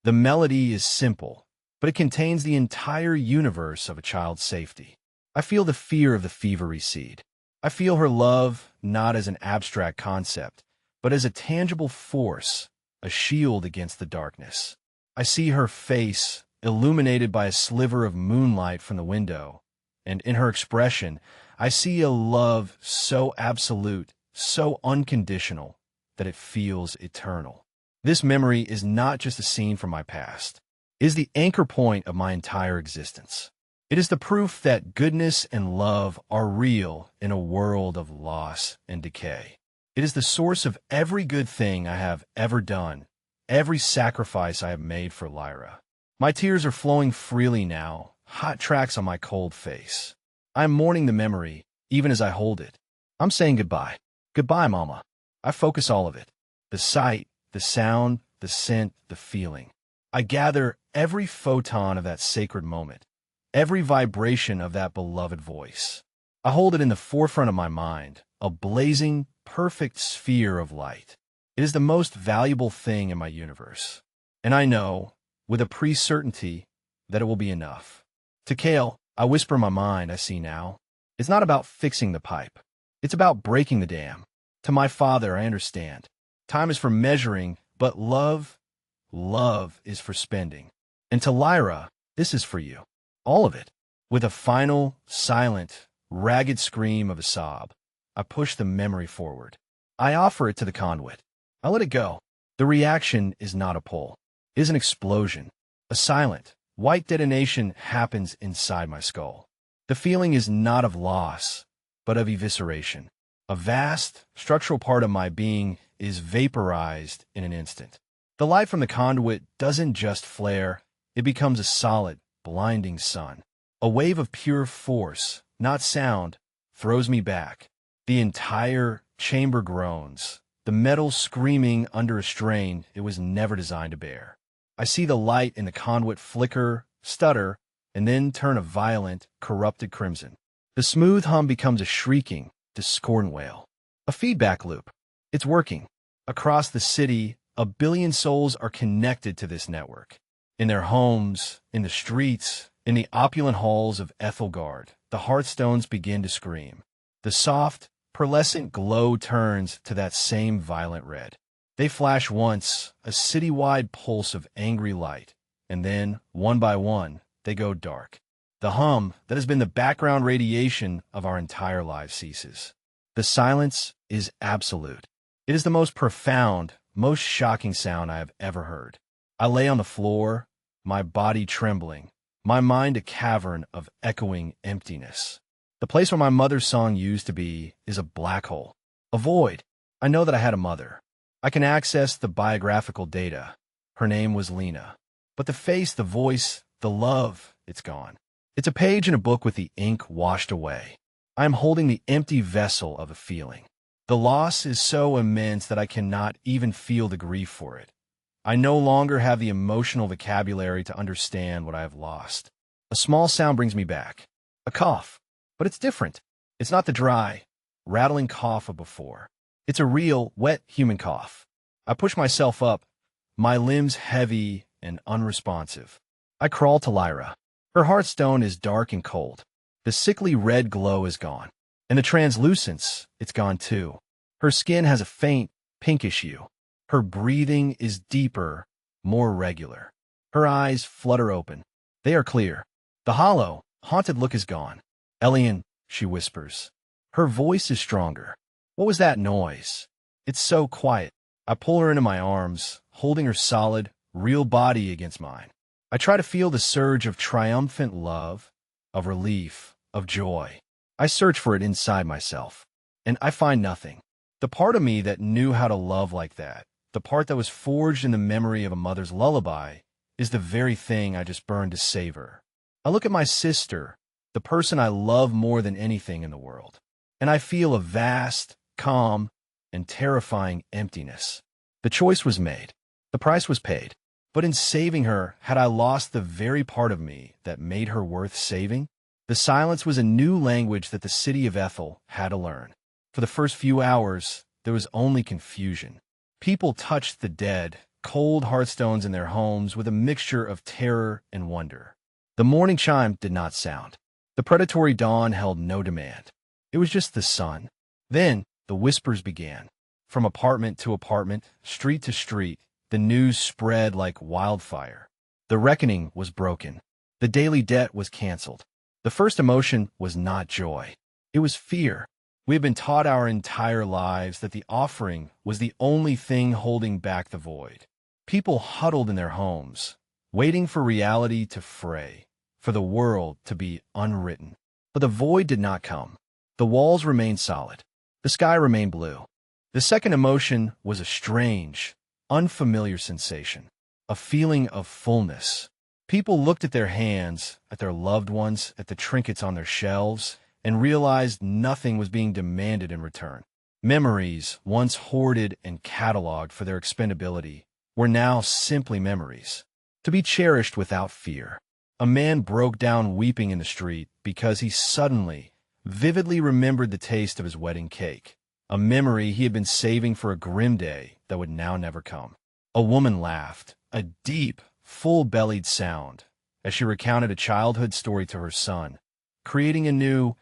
The melody is simple, but it contains the entire universe of a child's safety. I feel the fear of the fever recede. I feel her love not as an abstract concept, but as a tangible force, a shield against the darkness. I see her face illuminated by a sliver of moonlight from the window, and in her expression, I see a love so absolute, so unconditional, that it feels eternal. This memory is not just a scene from my past. It is the anchor point of my entire existence. It is the proof that goodness and love are real in a world of loss and decay. It is the source of every good thing I have ever done, every sacrifice I have made for Lyra. My tears are flowing freely now, hot tracks on my cold face. I am mourning the memory, even as I hold it. I'm saying goodbye. Goodbye, Mama. I focus all of it. The sight, the sound, the scent, the feeling. I gather every photon of that sacred moment, every vibration of that beloved voice. I hold it in the forefront of my mind, a blazing, perfect sphere of light. It is the most valuable thing in my universe. And I know, with a pre-certainty, that it will be enough. To Kale, I whisper in my mind, I see now. It's not about fixing the pipe. It's about breaking the dam. To my father, I understand. Time is for measuring, but love is for spending. And to Lyra, this is for you. All of it. With a final, silent, ragged scream of a sob, I push the memory forward. I offer it to the conduit. I let it go. The reaction is not a pull. It is an explosion. A silent, white detonation happens inside my skull. The feeling is not of loss, but of evisceration. A vast, structural part of my being is vaporized in an instant. The light from the conduit doesn't just flare, it becomes a solid, blinding sun. A wave of pure force, not sound, throws me back. The entire chamber groans, the metal screaming under a strain it was never designed to bear. I see the light in the conduit flicker, stutter, and then turn a violent, corrupted crimson. The smooth hum becomes a shrieking, discordant wail. A feedback loop. It's working. Across the city, a billion souls are connected to this network. In their homes, in the streets, in the opulent halls of Ethelgard, the hearthstones begin to scream. The soft, pearlescent glow turns to that same violent red. They flash once, a citywide pulse of angry light, and then, one by one, they go dark. The hum that has been the background radiation of our entire lives ceases. The silence is absolute. It is the most profound, most shocking sound I have ever heard. I lay on the floor, my body trembling, my mind a cavern of echoing emptiness. The place where my mother's song used to be is a black hole, a void. I know that I had a mother. I can access the biographical data. Her name was Lena. But the face, the voice, the love, it's gone. It's a page in a book with the ink washed away. I am holding the empty vessel of a feeling. The loss is so immense that I cannot even feel the grief for it. I no longer have the emotional vocabulary to understand what I have lost. A small sound brings me back. A cough. But it's different. It's not the dry, rattling cough of before. It's a real, wet human cough. I push myself up, my limbs heavy and unresponsive. I crawl to Lyra. Her hearthstone is dark and cold. The sickly red glow is gone. And the translucence, it's gone too. Her skin has a faint, pinkish hue. Her breathing is deeper, more regular. Her eyes flutter open. They are clear. The hollow, haunted look is gone. Elian, she whispers. Her voice is stronger. What was that noise? It's so quiet. I pull her into my arms, holding her solid, real body against mine. I try to feel the surge of triumphant love, of relief, of joy. I search for it inside myself, and I find nothing. The part of me that knew how to love like that, the part that was forged in the memory of a mother's lullaby, is the very thing I just burned to savor. I look at my sister, the person I love more than anything in the world, and I feel a vast, calm, and terrifying emptiness. The choice was made. The price was paid. But in saving her, had I lost the very part of me that made her worth saving? The silence was a new language that the city of Ethel had to learn. For the first few hours, there was only confusion. People touched the dead, cold hearthstones in their homes with a mixture of terror and wonder. The morning chime did not sound. The predatory dawn held no demand. It was just the sun. Then the whispers began. From apartment to apartment, street to street, the news spread like wildfire. The reckoning was broken. The daily debt was canceled. The first emotion was not joy. It was fear. We have been taught our entire lives that the offering was the only thing holding back the void. People huddled in their homes, waiting for reality to fray, for the world to be unwritten. But the void did not come. The walls remained solid. The sky remained blue. The second emotion was a strange, unfamiliar sensation, a feeling of fullness. People looked at their hands, at their loved ones, at the trinkets on their shelves, and realized nothing was being demanded in return. Memories, once hoarded and cataloged for their expendability, were now simply memories, to be cherished without fear. A man broke down weeping in the street because he suddenly, vividly remembered the taste of his wedding cake, a memory he had been saving for a grim day that would now never come. A woman laughed, a deep, full-bellied sound, as she recounted a childhood story to her son, creating a new,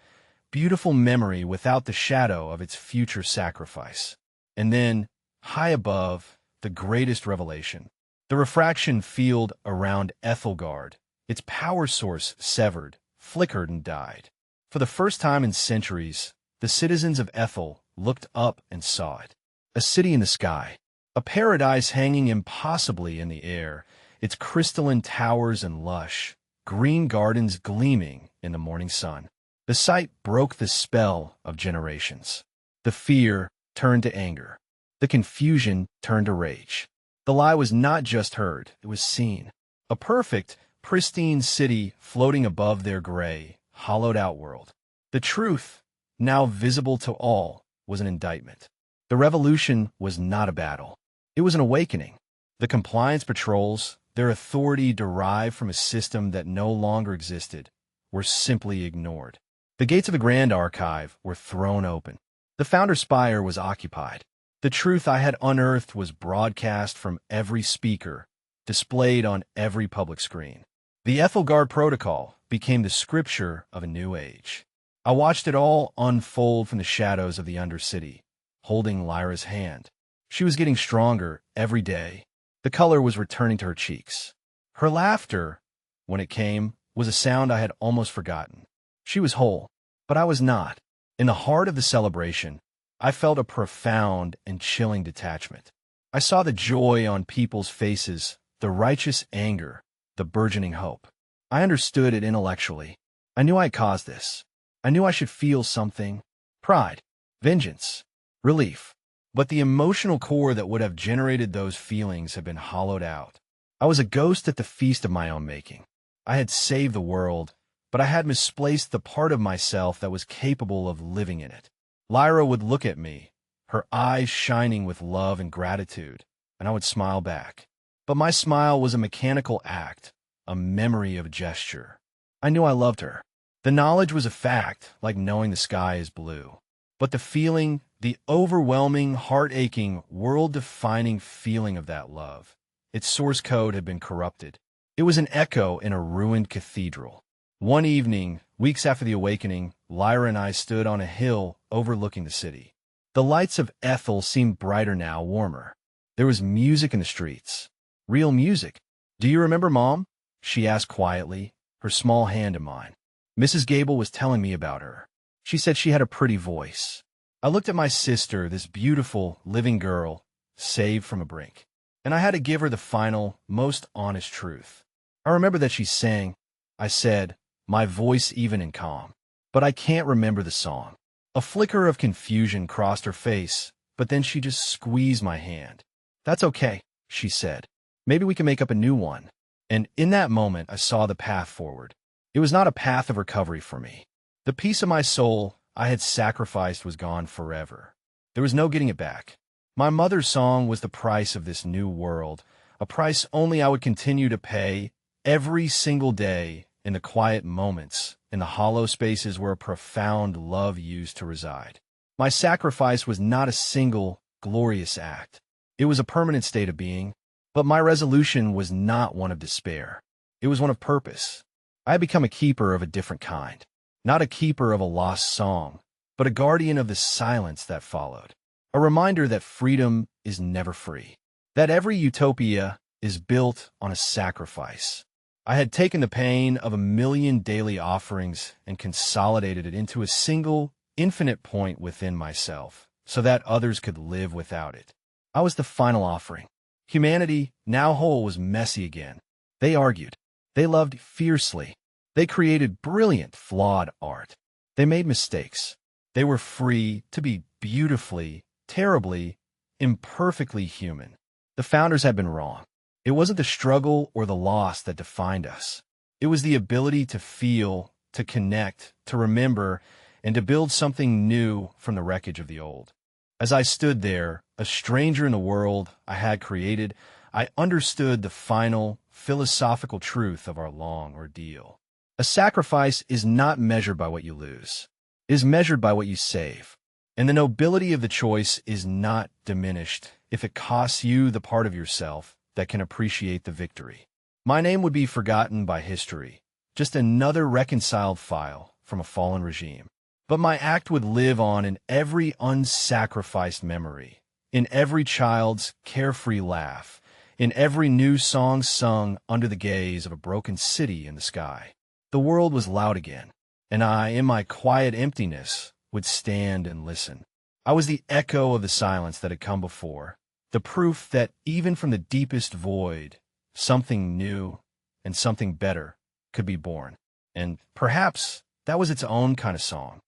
beautiful memory without the shadow of its future sacrifice. And then, high above, the greatest revelation, the refraction field around Ethelgard, its power source severed, flickered, and died. For the first time in centuries, the citizens of Ethel looked up and saw it. A city in the sky, a paradise hanging impossibly in the air, its crystalline towers and lush, green gardens gleaming in the morning sun. The sight broke the spell of generations. The fear turned to anger. The confusion turned to rage. The lie was not just heard, it was seen. A perfect, pristine city floating above their gray, hollowed-out world. The truth, now visible to all, was an indictment. The revolution was not a battle. It was an awakening. The compliance patrols, their authority derived from a system that no longer existed, were simply ignored. The gates of the Grand Archive were thrown open. The Founder's Spire was occupied. The truth I had unearthed was broadcast from every speaker, displayed on every public screen. The Ethelgard Protocol became the scripture of a new age. I watched it all unfold from the shadows of the Undercity, holding Lyra's hand. She was getting stronger every day. The color was returning to her cheeks. Her laughter, when it came, was a sound I had almost forgotten. She was whole, but I was not. In the heart of the celebration, I felt a profound and chilling detachment. I saw the joy on people's faces, the righteous anger, the burgeoning hope. I understood it intellectually. I knew I had caused this. I knew I should feel something: pride, vengeance, relief. But the emotional core that would have generated those feelings had been hollowed out. I was a ghost at the feast of my own making. I had saved the world, but I had misplaced the part of myself that was capable of living in it. Lyra would look at me, her eyes shining with love and gratitude, and I would smile back. But my smile was a mechanical act, a memory of a gesture. I knew I loved her. The knowledge was a fact, like knowing the sky is blue. But the feeling, the overwhelming, heart-aching, world-defining feeling of that love, its source code had been corrupted. It was an echo in a ruined cathedral. One evening, weeks after the awakening, Lyra and I stood on a hill overlooking the city. The lights of Ethel seemed brighter now, warmer. There was music in the streets. Real music. "Do you remember, Mom?" she asked quietly, her small hand in mine. Mrs. Gable was telling me about her. She said she had a pretty voice. I looked at my sister, this beautiful, living girl, saved from a brink. And I had to give her the final, most honest truth. "I remember that she sang," I said, my voice even and calm. "But I can't remember the song." A flicker of confusion crossed her face, but then she just squeezed my hand. "That's okay," she said. "Maybe we can make up a new one." And in that moment, I saw the path forward. It was not a path of recovery for me. The piece of my soul I had sacrificed was gone forever. There was no getting it back. My mother's song was the price of this new world, a price only I would continue to pay every single day in the quiet moments, in the hollow spaces where a profound love used to reside. My sacrifice was not a single, glorious act. It was a permanent state of being, but my resolution was not one of despair. It was one of purpose. I had become a keeper of a different kind, not a keeper of a lost song, but a guardian of the silence that followed. A reminder that freedom is never free, that every utopia is built on a sacrifice. I had taken the pain of 1,000,000 daily offerings and consolidated it into a single, infinite point within myself, so that others could live without it. I was the final offering. Humanity, now whole, was messy again. They argued. They loved fiercely. They created brilliant, flawed art. They made mistakes. They were free to be beautifully, terribly, imperfectly human. The founders had been wrong. It wasn't the struggle or the loss that defined us. It was the ability to feel, to connect, to remember, and to build something new from the wreckage of the old. As I stood there, a stranger in the world I had created, I understood the final, philosophical truth of our long ordeal. A sacrifice is not measured by what you lose. It is measured by what you save. And the nobility of the choice is not diminished if it costs you the part of yourself that can appreciate the victory. My name would be forgotten by history, just another reconciled file from a fallen regime. But my act would live on in every unsacrificed memory, in every child's carefree laugh, in every new song sung under the gaze of a broken city in the sky. The world was loud again, and I, in my quiet emptiness, would stand and listen. I was the echo of the silence that had come before, the proof that even from the deepest void, something new and something better could be born. And perhaps that was its own kind of song.